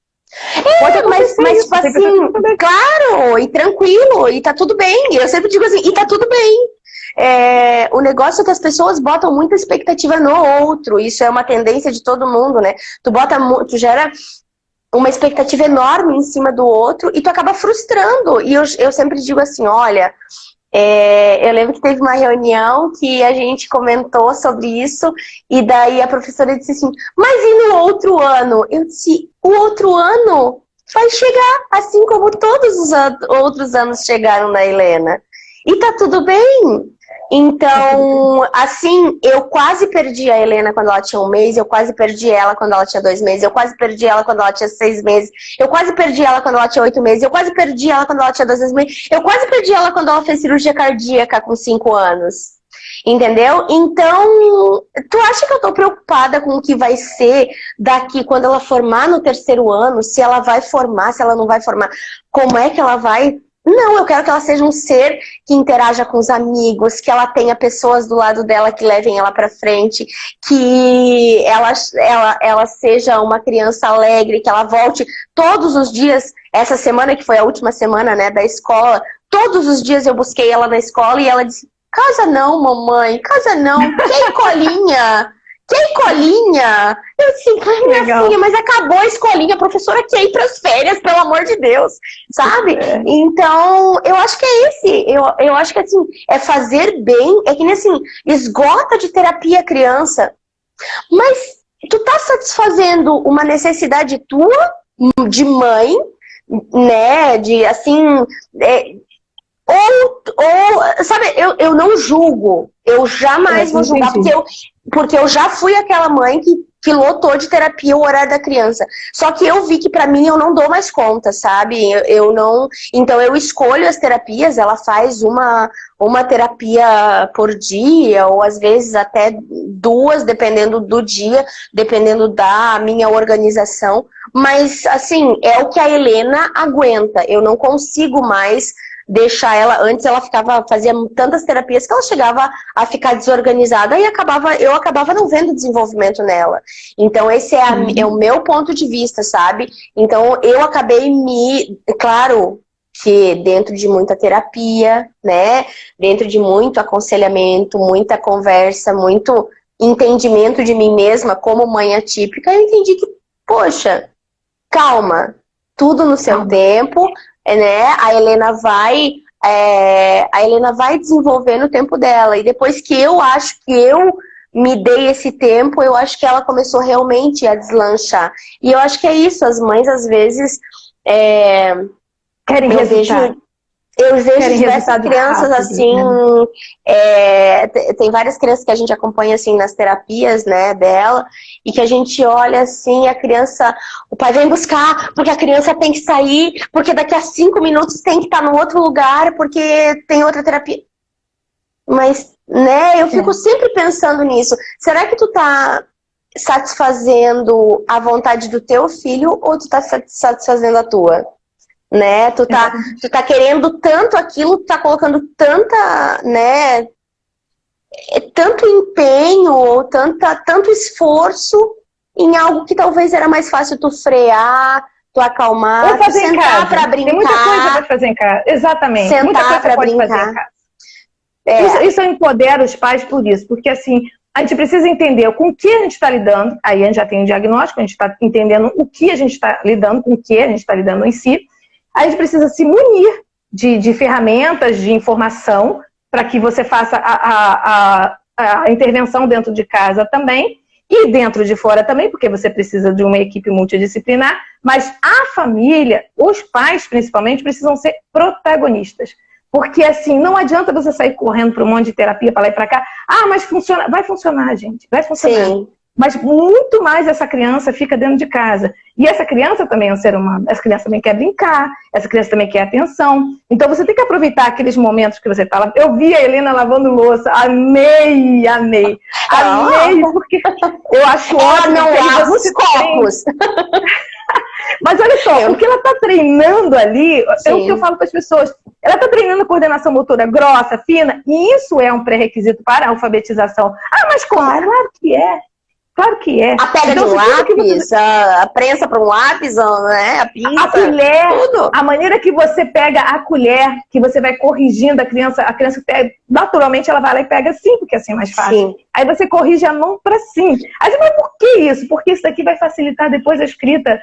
B: Mas tipo assim, claro, e tranquilo, e tá tudo bem. Eu sempre digo assim, e tá tudo bem. O negócio é que as pessoas botam muita expectativa no outro. Isso é uma tendência de todo mundo, né? Tu gera uma expectativa enorme em cima do outro e tu acaba frustrando. E eu sempre digo assim, olha, Eu lembro que teve uma reunião que a gente comentou sobre isso, e daí a professora disse assim, mas e no outro ano? Eu disse, o outro ano vai chegar, assim como todos os outros anos chegaram na Helena. E tá tudo bem. Então, assim, eu quase perdi a Helena quando ela tinha 1 mês, eu quase perdi ela quando ela tinha 2 meses, eu quase perdi ela quando ela tinha 6 meses, eu quase perdi ela quando ela tinha 8 meses, eu quase perdi ela quando ela tinha 2 meses, eu quase perdi ela quando ela fez cirurgia cardíaca com 5 anos. Entendeu? Então, tu acha que eu tô preocupada com o que vai ser daqui quando ela formar no 3º ano? Se ela vai formar, se ela não vai formar? Como é que ela vai... Não, eu quero que ela seja um ser que interaja com os amigos, que ela tenha pessoas do lado dela que levem ela para frente, que ela seja uma criança alegre, que ela volte todos os dias. Essa semana, que foi a última semana, né, da escola, todos os dias eu busquei ela na escola e ela disse, casa não, mamãe, casa não, que colinha? Que colinha? Eu disse, minha filha, mas acabou a escolinha, a professora quer ir para as férias, pelo amor de Deus, sabe? Então, eu acho que é esse, eu acho que assim, é fazer bem, é que nem assim, esgota de terapia a criança, mas tu tá satisfazendo uma necessidade tua, de mãe, né, de assim... Ou, sabe, eu não julgo, eu jamais vou julgar, porque eu já fui aquela mãe que lotou de terapia o horário da criança. Só que eu vi que pra mim eu não dou mais conta, sabe? Eu não. Então eu escolho as terapias, ela faz uma terapia por dia, ou às vezes até 2, dependendo do dia, dependendo da minha organização. Mas, assim, é o que a Helena aguenta. Eu não consigo mais deixar ela, antes ela fazia tantas terapias que ela chegava a ficar desorganizada e eu acabava não vendo desenvolvimento nela. Então esse é o meu ponto de vista, sabe? Então eu acabei claro que dentro de muita terapia, né? Dentro de muito aconselhamento, muita conversa, muito entendimento de mim mesma como mãe atípica, eu entendi que, poxa, calma, tudo no seu tempo, né? A Helena vai desenvolver no tempo dela. E depois que eu acho que eu me dei esse tempo, eu acho que ela começou realmente a deslanchar. E eu acho que é isso, as mães às vezes
A: querem resultado.
B: Eu vejo diversas crianças rápido, assim, né? Tem várias crianças que a gente acompanha assim nas terapias, né, dela, e que a gente olha assim, a criança, o pai vem buscar, porque a criança tem que sair, porque daqui a 5 minutos tem que estar no outro lugar, porque tem outra terapia. Mas, né, eu fico sempre pensando nisso. Será que tu tá satisfazendo a vontade do teu filho ou tu tá satisfazendo a tua? Né? Tu tá querendo tanto aquilo, tu tá colocando tanta, né, tanto empenho ou tanto esforço em algo que talvez era mais fácil tu frear, tu acalmar,
A: tu sentar
B: pra brincar.
A: Tem muita coisa pra fazer em casa, exatamente.
B: Sentar
A: muita coisa
B: pra
A: pode
B: brincar.
A: Fazer em casa. Isso empodera os pais por isso, porque assim, a gente precisa entender com o que a gente está lidando, aí a gente já tem um diagnóstico, a gente está entendendo o que a gente está lidando, com o que a gente está lidando em si. A gente precisa se munir de ferramentas, de informação, para que você faça a intervenção dentro de casa também, e dentro de fora também, porque você precisa de uma equipe multidisciplinar, mas a família, os pais principalmente, precisam ser protagonistas. Porque assim, não adianta você sair correndo para um monte de terapia para lá e para cá. Mas funciona. Vai funcionar, gente. Vai funcionar. Sim. Mas muito mais essa criança fica dentro de casa. E essa criança também é um ser humano. Essa criança também quer brincar. Essa criança também quer atenção. Então você tem que aproveitar aqueles momentos que você está lá. Eu vi a Helena lavando louça. Amei. Amei, porque eu acho ótimo.
B: Não lava os copos.
A: Mas olha só, o que ela está treinando ali, é o que eu falo para as pessoas. Ela está treinando coordenação motora grossa, fina, e isso é um pré-requisito para a alfabetização. Mas como? Claro que é. Claro que é.
B: A pega de um lápis, a prensa para um lápis, né? A pinça,
A: a colher,
B: tudo.
A: A maneira que você pega a colher, que você vai corrigindo a criança pega, naturalmente ela vai lá e pega assim, porque assim é mais fácil. Sim. Aí você corrige a mão para sim. Aí você fala, por que isso? Porque isso daqui vai facilitar depois a escrita,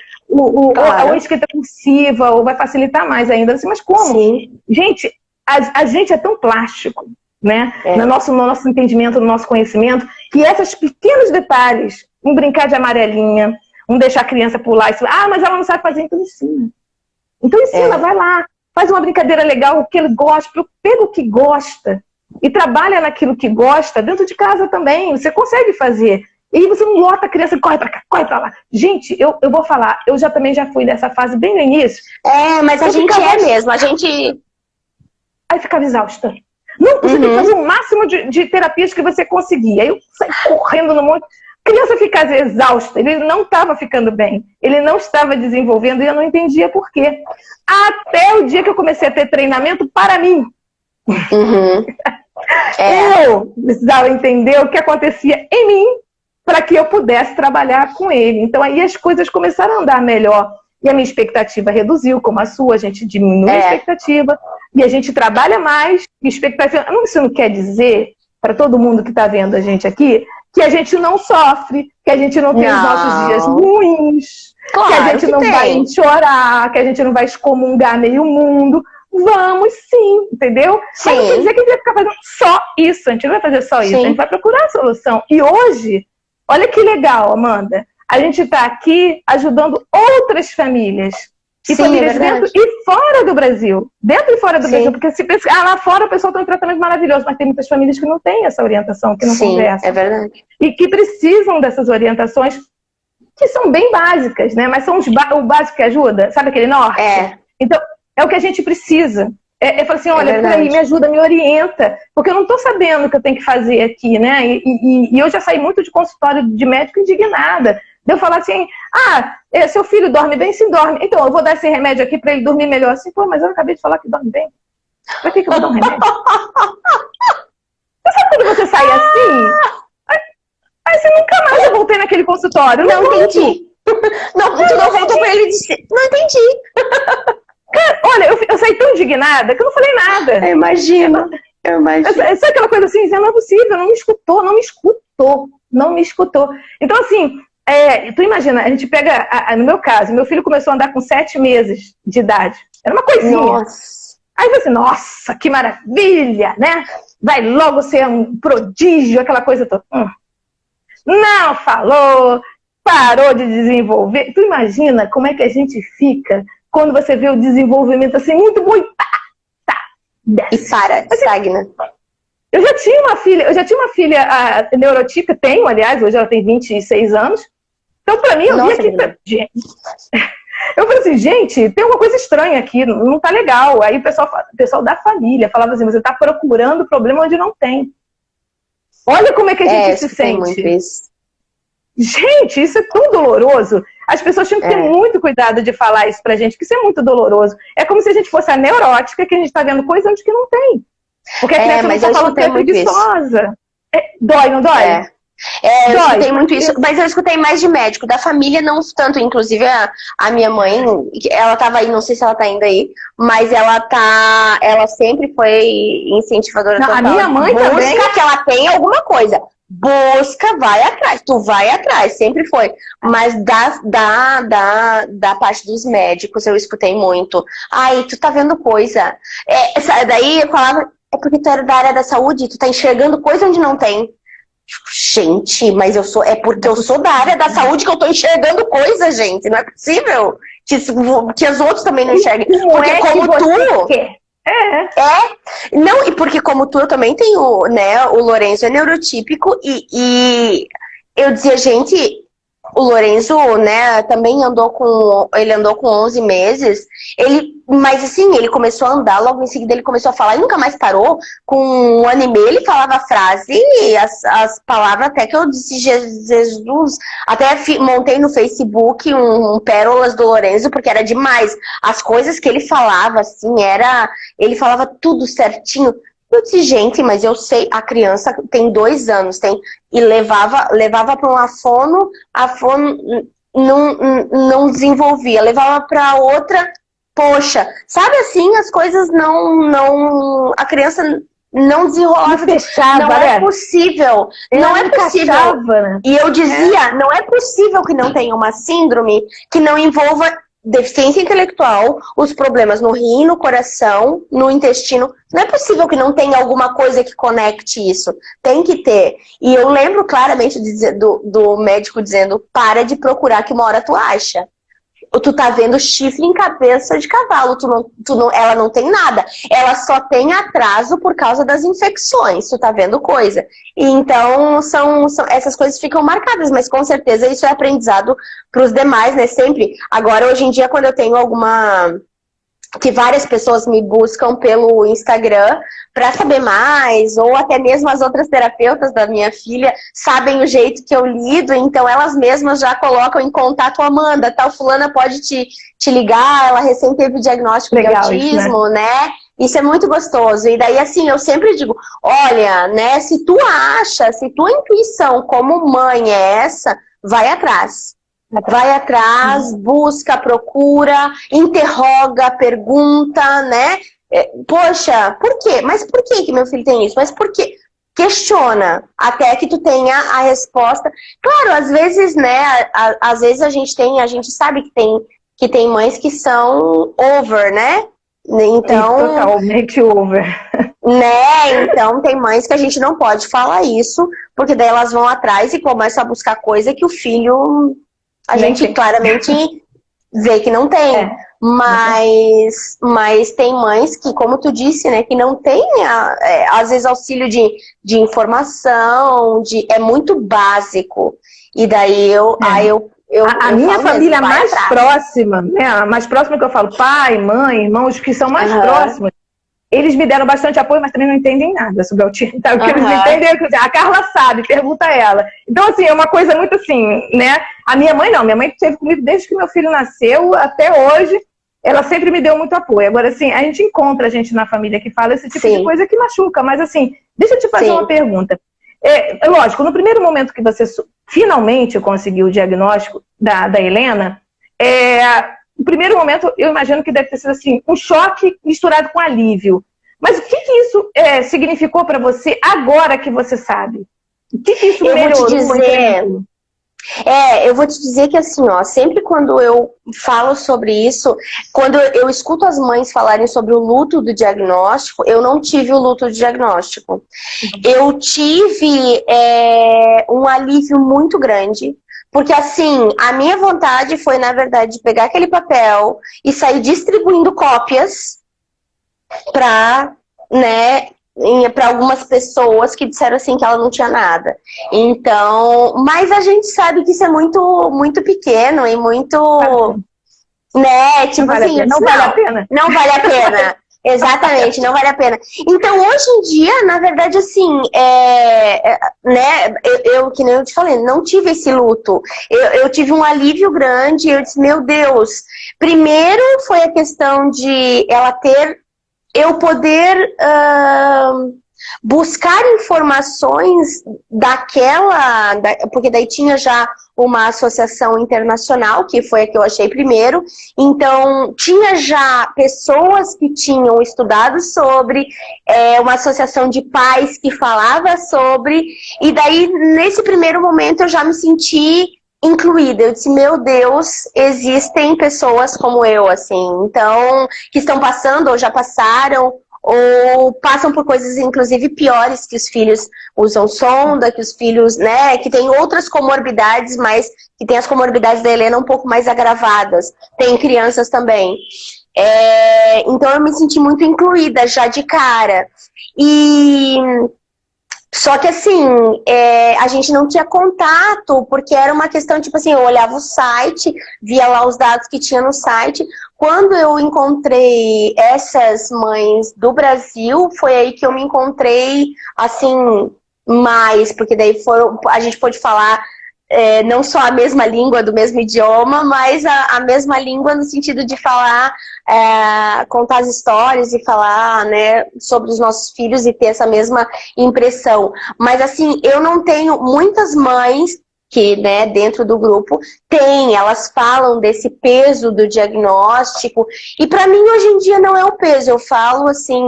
A: a escrita cursiva, ou vai facilitar mais ainda. Assim, mas como?
B: Sim.
A: Gente, a gente é tão plástico, né? No nosso entendimento, no nosso conhecimento, que esses pequenos detalhes, um brincar de amarelinha, um deixar a criança pular e falar, mas ela não sabe fazer, então ensina. Então ensina, vai lá, faz uma brincadeira legal, o que ele gosta, pega o que gosta e trabalha naquilo que gosta dentro de casa também, você consegue fazer. E aí você não lota a criança e corre pra cá, corre pra lá. Gente, eu vou falar, eu também já fui nessa fase bem no início.
B: Mas a gente mesmo, a gente...
A: Aí ficava exausta. Não, você tem que fazer o máximo de terapias que você conseguir. Aí eu saí correndo no monte. A criança ficava exausta, ele não estava ficando bem, ele não estava desenvolvendo e eu não entendia por quê. Até o dia que eu comecei a ter treinamento para mim. Eu precisava entender o que acontecia em mim para que eu pudesse trabalhar com ele. Então aí as coisas começaram a andar melhor. E a minha expectativa reduziu, como a sua, a gente diminui a expectativa e a gente trabalha mais. Expectativa. Isso não quer dizer, para todo mundo que está vendo a gente aqui, que a gente não sofre, que a gente não tem os nossos dias ruins, claro, que a gente não vai chorar, que a gente não vai excomungar meio mundo. Vamos sim, entendeu? Sim. Mas não quer dizer que a gente vai ficar fazendo só isso, a gente não vai fazer só isso, a gente vai procurar a solução. E hoje, olha que legal, Amanda, a gente está aqui ajudando outras famílias. E famílias dentro e fora do Brasil. Dentro e fora do Brasil. Porque se pensa, lá fora o pessoal tem um tratamento maravilhoso, mas tem muitas famílias que não têm essa orientação, que não conversam.
B: É verdade.
A: E que precisam dessas orientações, que são bem básicas, né? Mas são o básico que ajuda, sabe aquele norte? Então, é o que a gente precisa. Eu falo assim, olha, por aí, me ajuda, me orienta, porque eu não estou sabendo o que eu tenho que fazer aqui, né? E eu já saí muito de consultório de médico indignada. Eu falar assim, seu filho dorme bem? Sim, dorme. Então, eu vou dar esse remédio aqui para ele dormir melhor. Assim, mas eu acabei de falar que dorme bem. Pra que eu vou dar um remédio? Você sabe quando você sai assim? Aí você nunca mais eu voltei naquele consultório.
B: Não entendi. Não, tu não voltou pra ele e disse, não entendi.
A: Olha, eu saí tão indignada que eu não falei nada.
B: Eu imagino.
A: Sabe aquela coisa assim, não é possível, não me escutou. Então, assim, tu imagina, a gente pega, no meu caso, meu filho começou a andar com 7 meses de idade. Era uma coisinha.
B: Nossa.
A: Aí você, nossa, que maravilha, né? Vai logo ser um prodígio, aquela coisa toda. Não falou, parou de desenvolver. Tu imagina como é que a gente fica quando você vê o desenvolvimento assim, muito bom, e
B: estagna.
A: Eu já tinha uma filha neurotípica, aliás, hoje ela tem 26 anos. Então, pra mim, eu vi aqui, eu falei assim, gente, tem uma coisa estranha aqui, não tá legal. Aí o pessoal da família falava assim, você tá procurando problema onde não tem. Olha como é que a gente se sente.
B: Muito isso.
A: Gente, isso é tão doloroso. As pessoas tinham que ter muito cuidado de falar isso pra gente, que isso é muito doloroso. É como se a gente fosse a neurótica, que a gente tá vendo coisa onde que não tem. Porque a criança não tá falando que é preguiçosa. Dói, não dói?
B: Eu escutei muito isso, mas eu escutei mais de médico, da família não tanto, inclusive a minha mãe, ela tava aí, não sei se ela tá ainda aí, mas ela sempre foi incentivadora total.
A: A minha mãe também.
B: Busca que ela tem alguma coisa, busca, vai atrás, tu vai atrás, sempre foi. Mas da parte dos médicos eu escutei muito, tu tá vendo coisa, daí eu falava, é porque tu era da área da saúde, tu tá enxergando coisa onde não tem. Gente, mas é porque eu sou da área da saúde que eu tô enxergando coisa, gente. Não é possível que os outros também não enxerguem. Porque como tu... Não, e porque como tu, eu também tenho, o Lourenço é neurotípico e eu dizia, gente, o Lourenço, também andou com 11 meses, mas assim, ele começou a andar, logo em seguida ele começou a falar e nunca mais parou. Com 1 ano e meio ele falava a frase e as palavras, até que eu disse, Jesus, até montei no Facebook um Pérolas do Lourenço, porque era demais. As coisas que ele falava, assim, ele falava tudo certinho. Eu disse, gente, mas eu sei, a criança tem 2 anos, e levava para a fono não desenvolvia, levava para outra, poxa, sabe assim, as coisas a criança não desenrolava, não é possível, não é possível. E eu dizia, não é possível que não tenha uma síndrome que não envolva deficiência intelectual, os problemas no rim, no coração, no intestino. Não é possível que não tenha alguma coisa que conecte isso. Tem que ter. E eu lembro claramente do médico dizendo, para de procurar que uma hora tu acha. Tu tá vendo chifre em cabeça de cavalo, ela não tem nada. Ela só tem atraso por causa das infecções, tu tá vendo coisa. E então, essas coisas ficam marcadas, mas com certeza isso é aprendizado pros demais, né, sempre. Agora, hoje em dia, quando eu tenho que várias pessoas me buscam pelo Instagram para saber mais, ou até mesmo as outras terapeutas da minha filha sabem o jeito que eu lido, então elas mesmas já colocam em contato, Amanda, tal fulana pode te ligar, ela recém teve diagnóstico de autismo, né? Isso é muito gostoso. E daí, assim, eu sempre digo, olha, né, se tua intuição como mãe é essa, vai atrás. Vai atrás, busca, procura, interroga, pergunta, né? Poxa, por quê? Mas por que meu filho tem isso? Mas por quê? Questiona, até que tu tenha a resposta. Claro, às vezes, né? Às vezes a gente sabe que tem mães que são over, né? Então,
A: totalmente over.
B: Né? Então tem mães que a gente não pode falar isso, porque daí elas vão atrás e começam a buscar coisa que o filho... A gente claramente vê que não tem. Mas tem mães que, como tu disse, né, que não tem, às vezes, auxílio de informação, é muito básico. E daí
A: a minha família mais próxima, né, a mais próxima que eu falo, pai, mãe, irmãos que são mais próximos, eles me deram bastante apoio, mas também não entendem nada sobre autismo. Então, o que eles entendem é a Carla sabe, pergunta a ela. Então, assim, é uma coisa muito assim, né? A minha mãe não, minha mãe esteve comigo desde que meu filho nasceu até hoje, ela sempre me deu muito apoio. Agora, assim, a gente encontra gente na família que fala esse tipo de coisa que machuca, mas assim, deixa eu te fazer uma pergunta. Lógico, no primeiro momento que você finalmente conseguiu o diagnóstico da Helena, no primeiro momento, eu imagino que deve ter sido assim, um choque misturado com alívio. Mas o que isso significou para você agora que você sabe? O que isso melhorou?
B: Eu vou te dizer que assim, ó, sempre quando eu falo sobre isso, quando eu escuto as mães falarem sobre o luto do diagnóstico, eu não tive o luto do diagnóstico. Eu tive um alívio muito grande. Porque, assim, a minha vontade foi, na verdade, pegar aquele papel e sair distribuindo cópias para, né, para algumas pessoas que disseram, assim, que ela não tinha nada. Então, mas a gente sabe que isso é muito, muito pequeno e muito, né, tipo assim,
A: não vale a pena.
B: Não vale a pena. Exatamente, não vale a pena. Então, hoje em dia, na verdade, assim, né, eu, que nem eu te falei, não tive esse luto. Eu tive um alívio grande, eu disse, meu Deus. Primeiro foi a questão de eu poder buscar informações porque daí tinha já uma associação internacional, que foi a que eu achei primeiro, então tinha já pessoas que tinham estudado sobre, uma associação de pais que falava sobre, e daí nesse primeiro momento eu já me senti incluída. Eu disse, meu Deus, existem pessoas como eu, assim, então, que estão passando ou já passaram, ou passam por coisas, inclusive, piores, que os filhos usam sonda, que os filhos, né, que tem outras comorbidades, mas que tem as comorbidades da Helena um pouco mais agravadas. Tem crianças também. Então, eu me senti muito incluída já de cara. Só que assim, a gente não tinha contato, porque era uma questão, tipo assim, eu olhava o site, via lá os dados que tinha no site. Quando eu encontrei essas mães do Brasil, foi aí que eu me encontrei, assim, mais, porque daí a gente pôde falar não só a mesma língua do mesmo idioma, mas a mesma língua no sentido de falar, contar as histórias e falar, né, sobre os nossos filhos e ter essa mesma impressão. Mas assim, eu não tenho muitas mães que, né, dentro do grupo elas falam desse peso do diagnóstico, e para mim hoje em dia não é um peso, eu falo assim,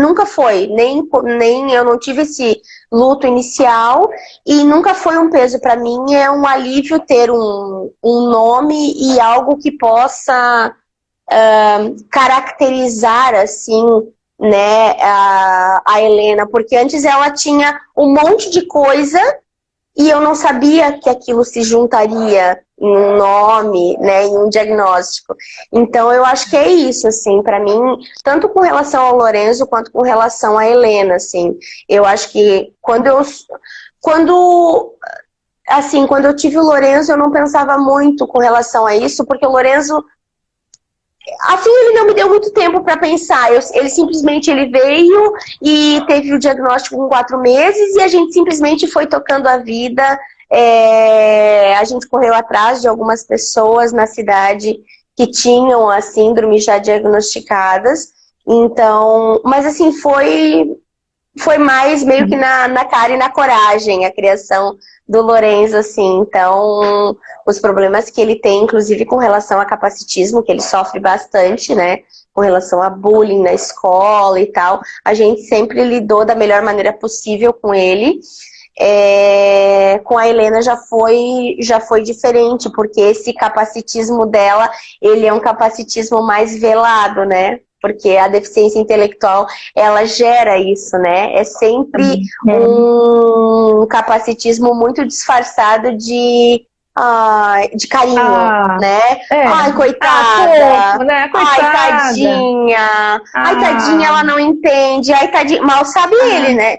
B: nunca foi, nem eu não tive esse luto inicial e nunca foi um peso para mim, é um alívio ter um nome e algo que possa caracterizar assim, né, a Helena, porque antes ela tinha um monte de coisa e eu não sabia que aquilo se juntaria em um nome, né, em um diagnóstico. Então eu acho que é isso, assim, para mim, tanto com relação ao Lorenzo quanto com relação à Helena, assim. Eu acho que quando eu tive o Lorenzo, eu não pensava muito com relação a isso, porque o Lorenzo, assim, ele não me deu muito tempo para pensar. Ele simplesmente veio e teve o diagnóstico com 4 meses e a gente simplesmente foi tocando a vida. A gente correu atrás de algumas pessoas na cidade que tinham a síndrome já diagnosticadas. Então, mas assim, foi mais meio que na cara e na coragem a criação do Lorenzo, assim. Então, os problemas que ele tem, inclusive com relação a capacitismo, que ele sofre bastante, né, com relação a bullying na escola e tal, a gente sempre lidou da melhor maneira possível com ele. Com a Helena já foi diferente, porque esse capacitismo dela, ele é um capacitismo mais velado, né? Porque a deficiência intelectual, ela gera isso, né? É sempre um capacitismo muito disfarçado de carinho, né? Ai, coitada.
A: Fofo, né?
B: Ai,
A: Coitada.
B: tadinha. Ai, tadinha, ela não entende. Ai, tadinha. Mal sabe ele, né?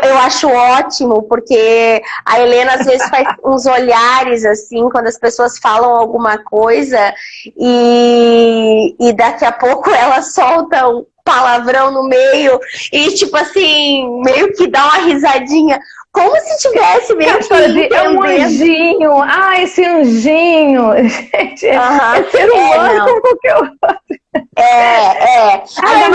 B: Eu acho ótimo, porque a Helena às vezes faz uns olhares assim, quando as pessoas falam alguma coisa e daqui a pouco ela solta um palavrão no meio e tipo assim, meio que dá uma risadinha, como se tivesse meio que entendendo.
A: É um anjinho, esse anjinho, gente, é ser humano como qualquer outro.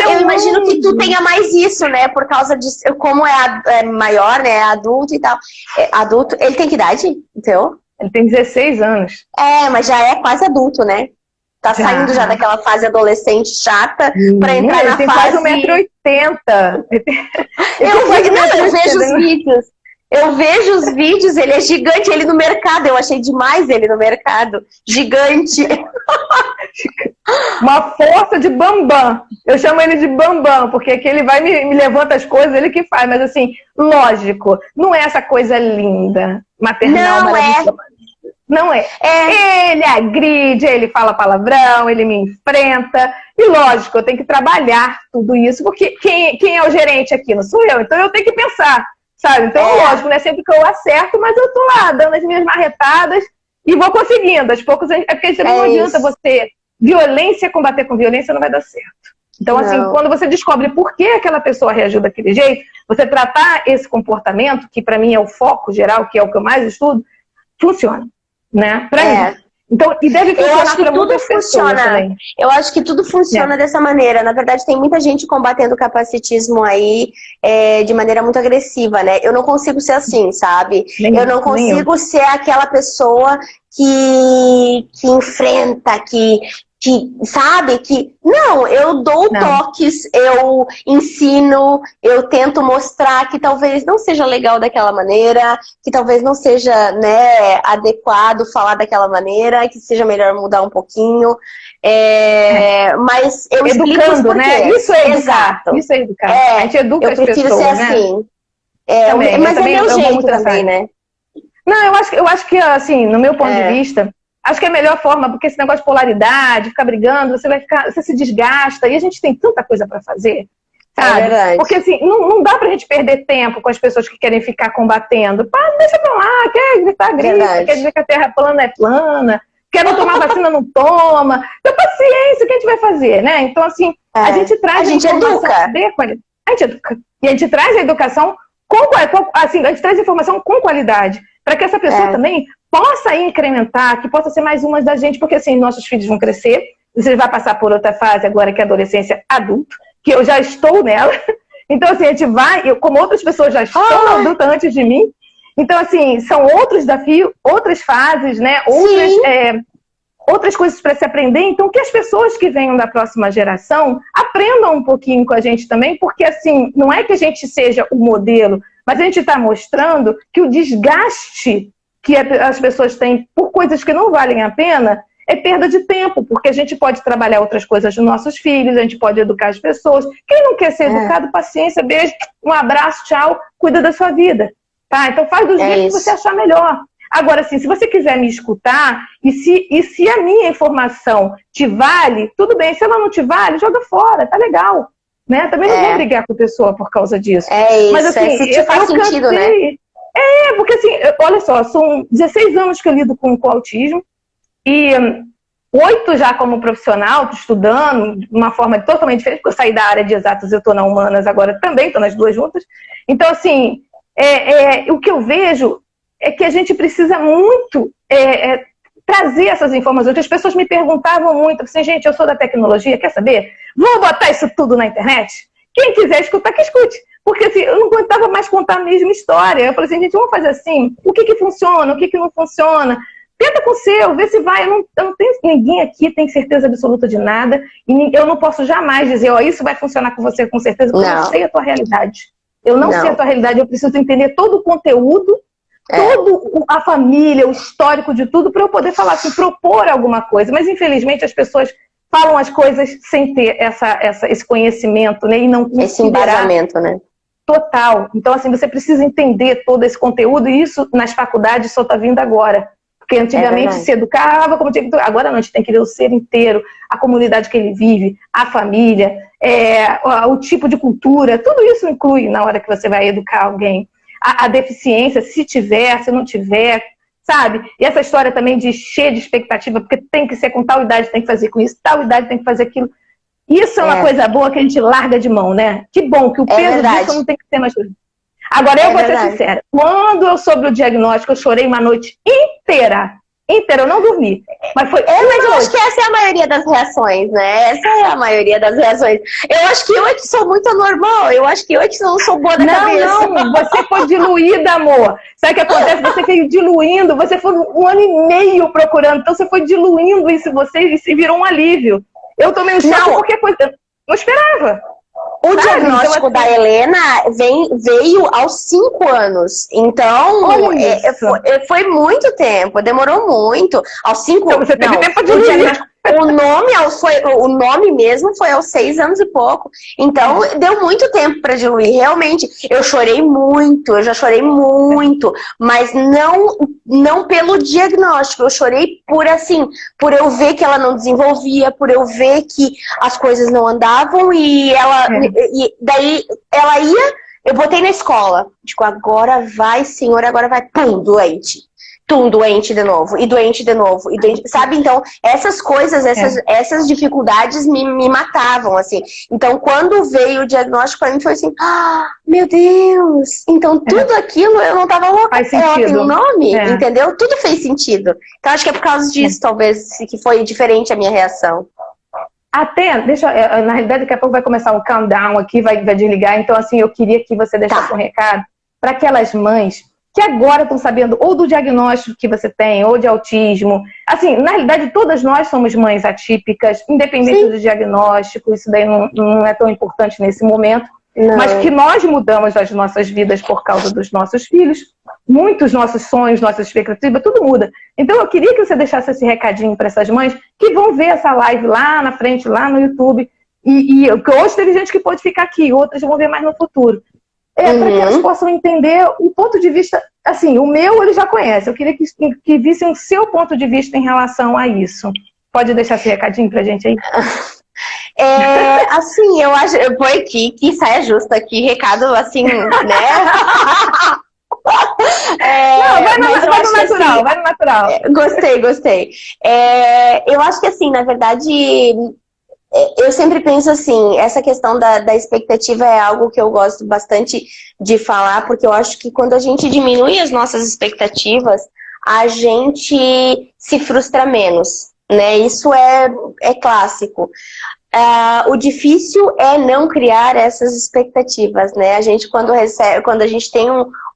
B: Eu imagino que tu tenha mais isso, né? Por causa de como é maior, né? É adulto e tal. Adulto, ele tem que idade, então?
A: Ele tem 16 anos.
B: Mas já é quase adulto, né? Tá saindo já daquela fase adolescente chata pra entrar na
A: tem
B: fase...
A: quase 1,80 m.
B: Eu vejo os vídeos. Eu vejo os vídeos, ele é gigante, ele no mercado, eu achei demais ele no mercado, gigante.
A: Uma força de bambam, eu chamo ele de bambam, porque aqui ele vai me levanta as coisas, ele que faz, mas assim, lógico, não é essa coisa linda, maternal, maravilhosa. Não é. Ele agride, ele fala palavrão, ele me enfrenta, e lógico, eu tenho que trabalhar tudo isso, porque quem é o gerente aqui? Não sou eu, então eu tenho que pensar. Sabe? Então, lógico, não é sempre que eu acerto, mas eu tô lá, dando as minhas marretadas e vou conseguindo. Aos poucos, porque não adianta você... Violência, combater com violência não vai dar certo. Então, assim, quando você descobre por que aquela pessoa reagiu daquele jeito, você tratar esse comportamento, que pra mim é o foco geral, que é o que eu mais estudo, funciona, né? Pra mim. Então, e deve funcionar para muitas pessoas também.
B: Eu acho que tudo funciona dessa maneira. Na verdade, tem muita gente combatendo o capacitismo aí de maneira muito agressiva, né? Eu não consigo ser assim, sabe? Eu não consigo ser aquela pessoa que enfrenta, que sabe, não, eu dou toques, eu ensino, eu tento mostrar que talvez não seja legal daquela maneira, que talvez não seja, né, adequado falar daquela maneira, que seja melhor mudar um pouquinho, mas eu
A: educando, né? Isso é educar.
B: Exato.
A: Isso é educar. A gente educa as pessoas,
B: eu prefiro ser assim. Mas é meu jeito também, né?
A: Não, eu acho que, assim, no meu ponto de vista, acho que é a melhor forma, porque esse negócio de polaridade, ficar brigando, você se desgasta, e a gente tem tanta coisa para fazer, sabe?
B: É verdade.
A: Porque assim, não dá pra gente perder tempo com as pessoas que querem ficar combatendo. Deixa pra lá, quer gritar, grita, quer dizer que a terra plana é plana, quer não tomar vacina, não toma. Então, paciência, o que a gente vai fazer, né? Então, assim, a gente traz
B: a gente educa.
A: A gente educa. E a gente traz a educação assim, a gente traz informação com qualidade, para que essa pessoa também possa incrementar, que possa ser mais uma da gente, porque assim, nossos filhos vão crescer, você vai passar por outra fase agora, que é a adolescência adulto, que eu já estou nela. Então, assim, a gente vai, como outras pessoas já estão adultas antes de mim, Então, assim, são outros desafios, outras fases, né? Outras coisas para se aprender. Então, que as pessoas que venham da próxima geração aprendam um pouquinho com a gente também, porque, assim, não é que a gente seja o modelo, mas a gente está mostrando que o desgaste que as pessoas têm por coisas que não valem a pena é perda de tempo, porque a gente pode trabalhar outras coisas dos nossos filhos, a gente pode educar as pessoas. Quem não quer ser educado, paciência, beijo, um abraço, tchau, cuida da sua vida. Tá? Então faz do jeito que você achar melhor. Agora, assim, se você quiser me escutar, e se a minha informação te vale, tudo bem. Se ela não te vale, joga fora, tá legal. Né? Também não vou brigar com a pessoa por causa disso.
B: É isso,
A: mas, assim,
B: se te faz sentido, né?
A: Porque assim, olha só, são 16 anos que eu lido com autismo, e 8 já como profissional, estudando de uma forma totalmente diferente, porque eu saí da área de exatas, eu estou na humanas agora também, estou nas duas juntas. Então, assim, o que eu vejo é que a gente precisa muito trazer essas informações. As pessoas me perguntavam muito, assim, gente, eu sou da tecnologia, quer saber? Vou botar isso tudo na internet? Quem quiser escutar, que escute. Porque assim, eu não aguentava mais contar a mesma história. Eu falei assim, gente, vamos fazer assim, o que funciona, o que não funciona? Tenta com o seu, vê se vai. Eu não tenho, ninguém aqui tem certeza absoluta de nada, e eu não posso jamais dizer, isso vai funcionar com você com certeza, porque eu não sei a tua realidade. Eu não sei a tua realidade, eu preciso entender todo o conteúdo, toda a família, o histórico de tudo, para eu poder falar assim, propor alguma coisa. Mas, infelizmente, as pessoas falam as coisas sem ter esse conhecimento, né? E não
B: esse embasamento, né?
A: Total. Então, assim, você precisa entender todo esse conteúdo, e isso nas faculdades só está vindo agora. Porque antigamente se educava como tinha que... Agora não, a gente tem que ver o ser inteiro, a comunidade que ele vive, a família, o tipo de cultura, tudo isso inclui na hora que você vai educar alguém. A deficiência, se tiver, se não tiver, sabe? E essa história também de cheia de expectativa, porque tem que ser com tal idade, tem que fazer com isso, tal idade tem que fazer aquilo. Isso é uma coisa boa que a gente larga de mão, né? Que bom que o peso disso não tem que ser mais... Agora, eu vou ser sincera. Quando eu soube o diagnóstico, eu chorei uma noite inteira. Eu não dormi. Mas foi
B: mas eu acho que essa é a maioria das reações, né? Essa é a maioria das reações. Eu acho que eu é que sou muito anormal. Eu acho que eu é que não sou boa da cabeça.
A: Não, você foi diluída, amor. Sabe o que acontece? Você foi diluindo, você foi 1 ano e meio procurando. Então, você foi diluindo isso em você e se virou um alívio. Eu tomei um choque porque não esperava.
B: O diagnóstico da Helena veio aos 5 anos. Então, foi muito tempo, demorou muito. Aos 5 anos.
A: Então, você teve tempo de
B: o nome mesmo foi aos 6 anos e pouco. Então, deu muito tempo para diluir. Realmente, eu chorei muito, eu já chorei muito, mas não pelo diagnóstico. Eu chorei por eu ver que ela não desenvolvia, por eu ver que as coisas não andavam e daí ela ia, eu botei na escola. Tipo, agora vai, senhor, agora vai, pum, doente. Doente de novo, e doente de novo, e doente, sabe? Então, essas coisas, essas dificuldades me matavam, assim. Então, quando veio o diagnóstico, pra mim foi assim, meu Deus! Então, tudo aquilo, eu não tava louca. Ela tem um nome, entendeu? Tudo fez sentido. Então, acho que é por causa disso, talvez, que foi diferente a minha reação.
A: Na realidade, daqui a pouco vai começar um countdown aqui, vai desligar. Então, assim, eu queria que você deixasse um recado para aquelas mães que agora estão sabendo ou do diagnóstico que você tem, ou de autismo. Assim, na realidade, todas nós somos mães atípicas, independente do diagnóstico, isso daí não é tão importante nesse momento, mas que nós mudamos as nossas vidas por causa dos nossos filhos, muitos nossos sonhos, nossas expectativas, tudo muda. Então, eu queria que você deixasse esse recadinho para essas mães que vão ver essa live lá na frente, lá no YouTube, e hoje teve gente que pode ficar aqui, outras vão ver mais no futuro. Para que elas possam entender o ponto de vista, assim, o meu eles já conhecem, eu queria que vissem o seu ponto de vista em relação a isso. Pode deixar esse recadinho pra gente aí?
B: Assim, eu acho, eu vou aqui, que saia justo aqui, recado assim, né?
A: Vai no natural, vai no natural.
B: Gostei. Eu acho que assim, na verdade... Eu sempre penso assim, essa questão da expectativa é algo que eu gosto bastante de falar, porque eu acho que quando a gente diminui as nossas expectativas, a gente se frustra menos, né? Isso é clássico. O difícil é não criar essas expectativas, né? A gente, quando a gente tem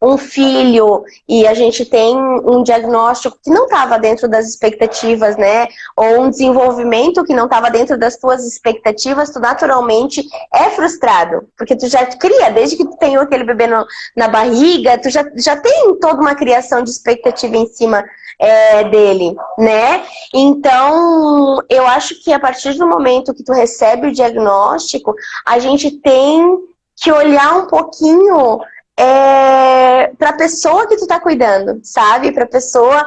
B: um filho e a gente tem um diagnóstico que não estava dentro das expectativas, né? Ou um desenvolvimento que não estava dentro das tuas expectativas, tu naturalmente é frustrado. Porque tu já cria, desde que tu tem aquele bebê na barriga, tu já tem toda uma criação de expectativa em cima dele, né? Então, eu acho que a partir do momento que tu recebe o diagnóstico, a gente tem que olhar um pouquinho para a pessoa que tu tá cuidando, sabe? Para a pessoa,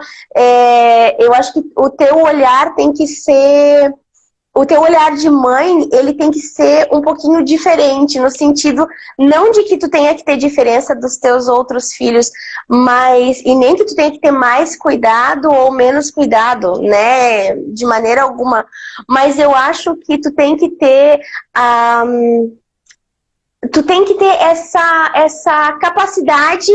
B: eu acho que o teu olhar tem que ser... O teu olhar de mãe, ele tem que ser um pouquinho diferente, no sentido, não de que tu tenha que ter diferença dos teus outros filhos, mas, e nem que tu tenha que ter mais cuidado ou menos cuidado, né, de maneira alguma, mas eu acho que tu tem que ter, essa capacidade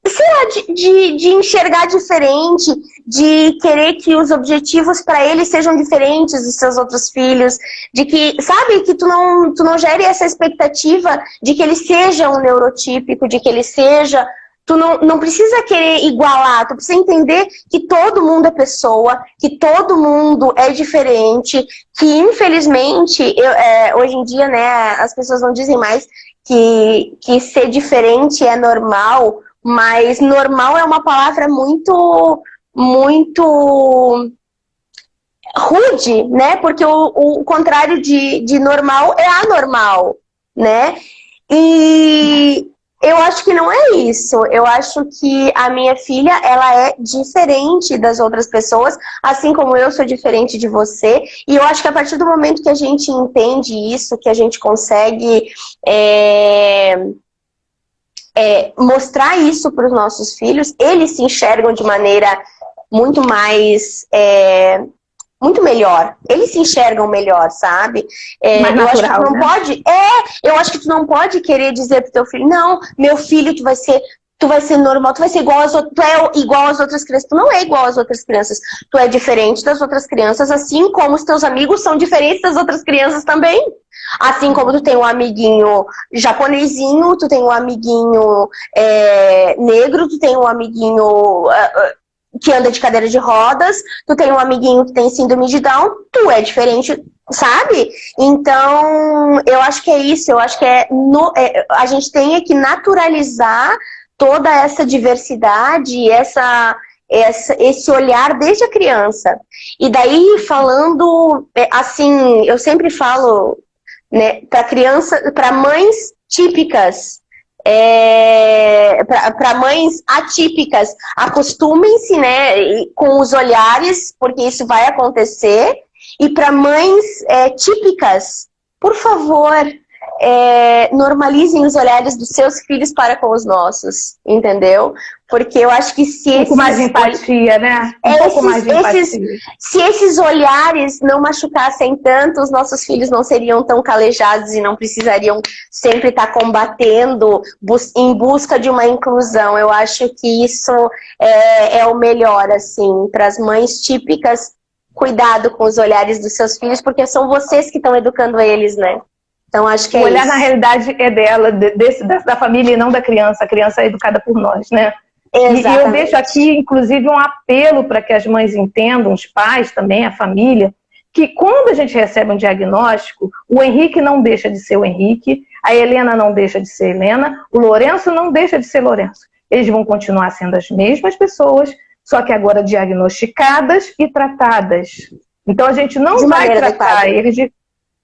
B: sei lá, de enxergar diferente, de querer que os objetivos para eles sejam diferentes dos seus outros filhos, de que, sabe, que tu não gere essa expectativa de que ele seja um neurotípico, de que ele seja... Tu não precisa querer igualar, tu precisa entender que todo mundo é pessoa, que todo mundo é diferente, que infelizmente, hoje em dia, né, as pessoas não dizem mais que ser diferente é normal, mas normal é uma palavra muito, muito rude, né? Porque o contrário de normal é anormal, né? E eu acho que não é isso. Eu acho que a minha filha, ela é diferente das outras pessoas, assim como eu sou diferente de você. E eu acho que a partir do momento que a gente entende isso, que a gente consegue mostrar isso para os nossos filhos, eles se enxergam de maneira muito mais... muito melhor. Eles se enxergam melhor, sabe?
A: Mais
B: eu
A: natural,
B: acho que tu não
A: né?
B: pode... eu acho que tu não pode querer dizer pro teu filho, não, meu filho, tu vai ser normal, tu vai ser igual às outras, tu é igual às outras crianças. Tu não é igual às outras crianças. Tu é diferente das outras crianças, assim como os teus amigos são diferentes das outras crianças também. Assim como tu tem um amiguinho japonesinho, tu tem um amiguinho negro, tu tem um amiguinho... que anda de cadeira de rodas, tu tem um amiguinho que tem síndrome de Down, tu é diferente, sabe? Então, eu acho que é isso, eu acho que a gente tem que naturalizar toda essa diversidade, esse olhar desde a criança. E daí, falando, assim, eu sempre falo, né, para mães típicas, para mães atípicas, acostumem-se, né, com os olhares, porque isso vai acontecer. E para mães típicas, por favor, normalizem os olhares dos seus filhos para com os nossos, entendeu? Porque eu acho que se
A: um pouco mais de empatia, né? Pouco mais de empatia.
B: Se esses olhares não machucassem tanto, os nossos filhos não seriam tão calejados e não precisariam sempre estar combatendo em busca de uma inclusão. Eu acho que isso é o melhor, assim, para as mães típicas. Cuidado com os olhares dos seus filhos, porque são vocês que estão educando eles, né? Então, acho que
A: o olhar,
B: isso.
A: Na realidade, é dela, da família e não da criança. A criança é educada por nós, né?
B: Exatamente.
A: E eu deixo aqui, inclusive, um apelo para que as mães entendam, os pais também, a família, que quando a gente recebe um diagnóstico, o Henrique não deixa de ser o Henrique, a Helena não deixa de ser Helena, o Lourenço não deixa de ser Lourenço. Eles vão continuar sendo as mesmas pessoas, só que agora diagnosticadas e tratadas. Então, a gente não vai tratar eles de...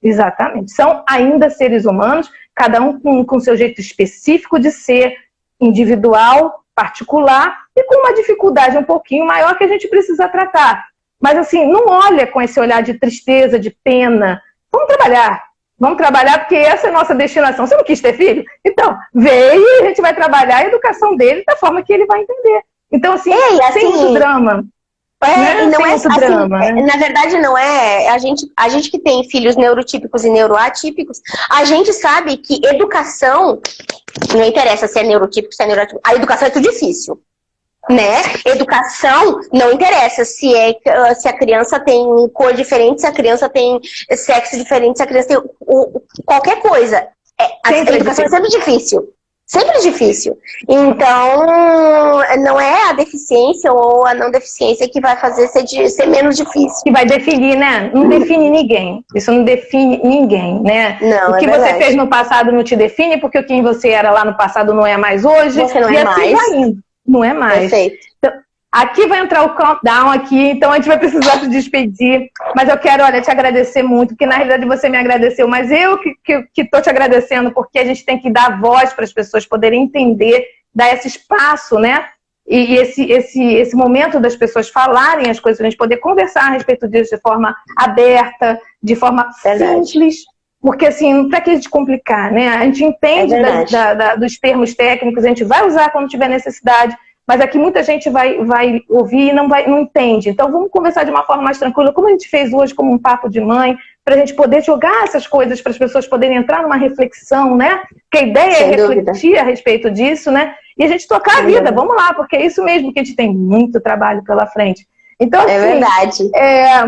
A: Exatamente. São ainda seres humanos, cada um com seu jeito específico de ser, individual, particular, e com uma dificuldade um pouquinho maior que a gente precisa tratar. Mas, assim, não olha com esse olhar de tristeza, de pena. Vamos trabalhar porque essa é a nossa destinação. Você não quis ter filho? Então, veio e a gente vai trabalhar a educação dele da forma que ele vai entender. Então, assim, sem muito drama.
B: Não é assim, drama, né? Na verdade, não é. A gente que tem filhos neurotípicos e neuroatípicos, a gente sabe que educação, não interessa se é neurotípico, se é neuroatípico, a educação é tudo difícil. né? Educação não interessa se a criança tem cor diferente, se a criança tem sexo diferente, se a criança tem qualquer coisa. A educação é sempre difícil. Sempre difícil. Então, não é a deficiência ou a não deficiência que vai fazer ser menos difícil.
A: Que vai definir, né? Não define ninguém. Isso não define ninguém, né?
B: Não,
A: o que você fez no passado não te define, porque quem você era lá no passado não é mais hoje.
B: Você não é
A: assim
B: mais.
A: Vai indo. Não é mais.
B: Perfeito.
A: Então, aqui vai entrar o countdown aqui, então a gente vai precisar se despedir. Mas eu quero, olha, te agradecer muito, porque na realidade você me agradeceu, mas eu que estou te agradecendo, porque a gente tem que dar voz para as pessoas poderem entender, dar esse espaço, né? E esse momento das pessoas falarem as coisas, a gente poder conversar a respeito disso de forma aberta, de forma simples. Porque, assim, para que a gente complicar, né? A gente entende dos termos técnicos, a gente vai usar quando tiver necessidade, mas aqui muita gente vai ouvir e não entende. Então, vamos conversar de uma forma mais tranquila, como a gente fez hoje, como um papo de mãe, para a gente poder jogar essas coisas, para as pessoas poderem entrar numa reflexão, né? Porque a ideia é refletir a respeito disso, né? E a gente tocar a vida, vamos lá, porque é isso mesmo que a gente tem muito trabalho pela frente. Então, assim,
B: verdade.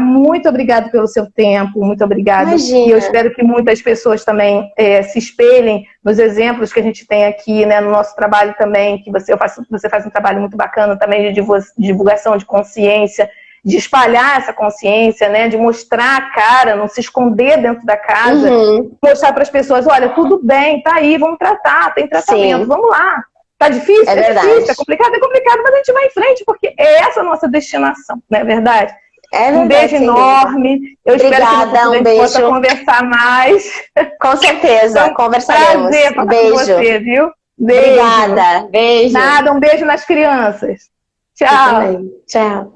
A: Muito obrigado pelo seu tempo, muito obrigada.
B: Imagina.
A: E eu espero que muitas pessoas também se espelhem nos exemplos que a gente tem aqui, né, no nosso trabalho também, que você faz um trabalho muito bacana também de divulgação de consciência, de espalhar essa consciência, né, de mostrar a cara, não se esconder dentro da casa, mostrar para as pessoas, olha, tudo bem, tá aí, vamos tratar, tem tratamento, vamos lá. Tá difícil? É difícil, é complicado, mas a gente vai em frente, porque é essa a nossa destinação, não é verdade? Um beijo enorme. Eu espero que a gente possa conversar mais.
B: Com certeza, conversaremos.
A: Prazer falar com você, viu?
B: Beijo. Obrigada, beijo.
A: Nada, um beijo nas crianças. Tchau.
B: Tchau.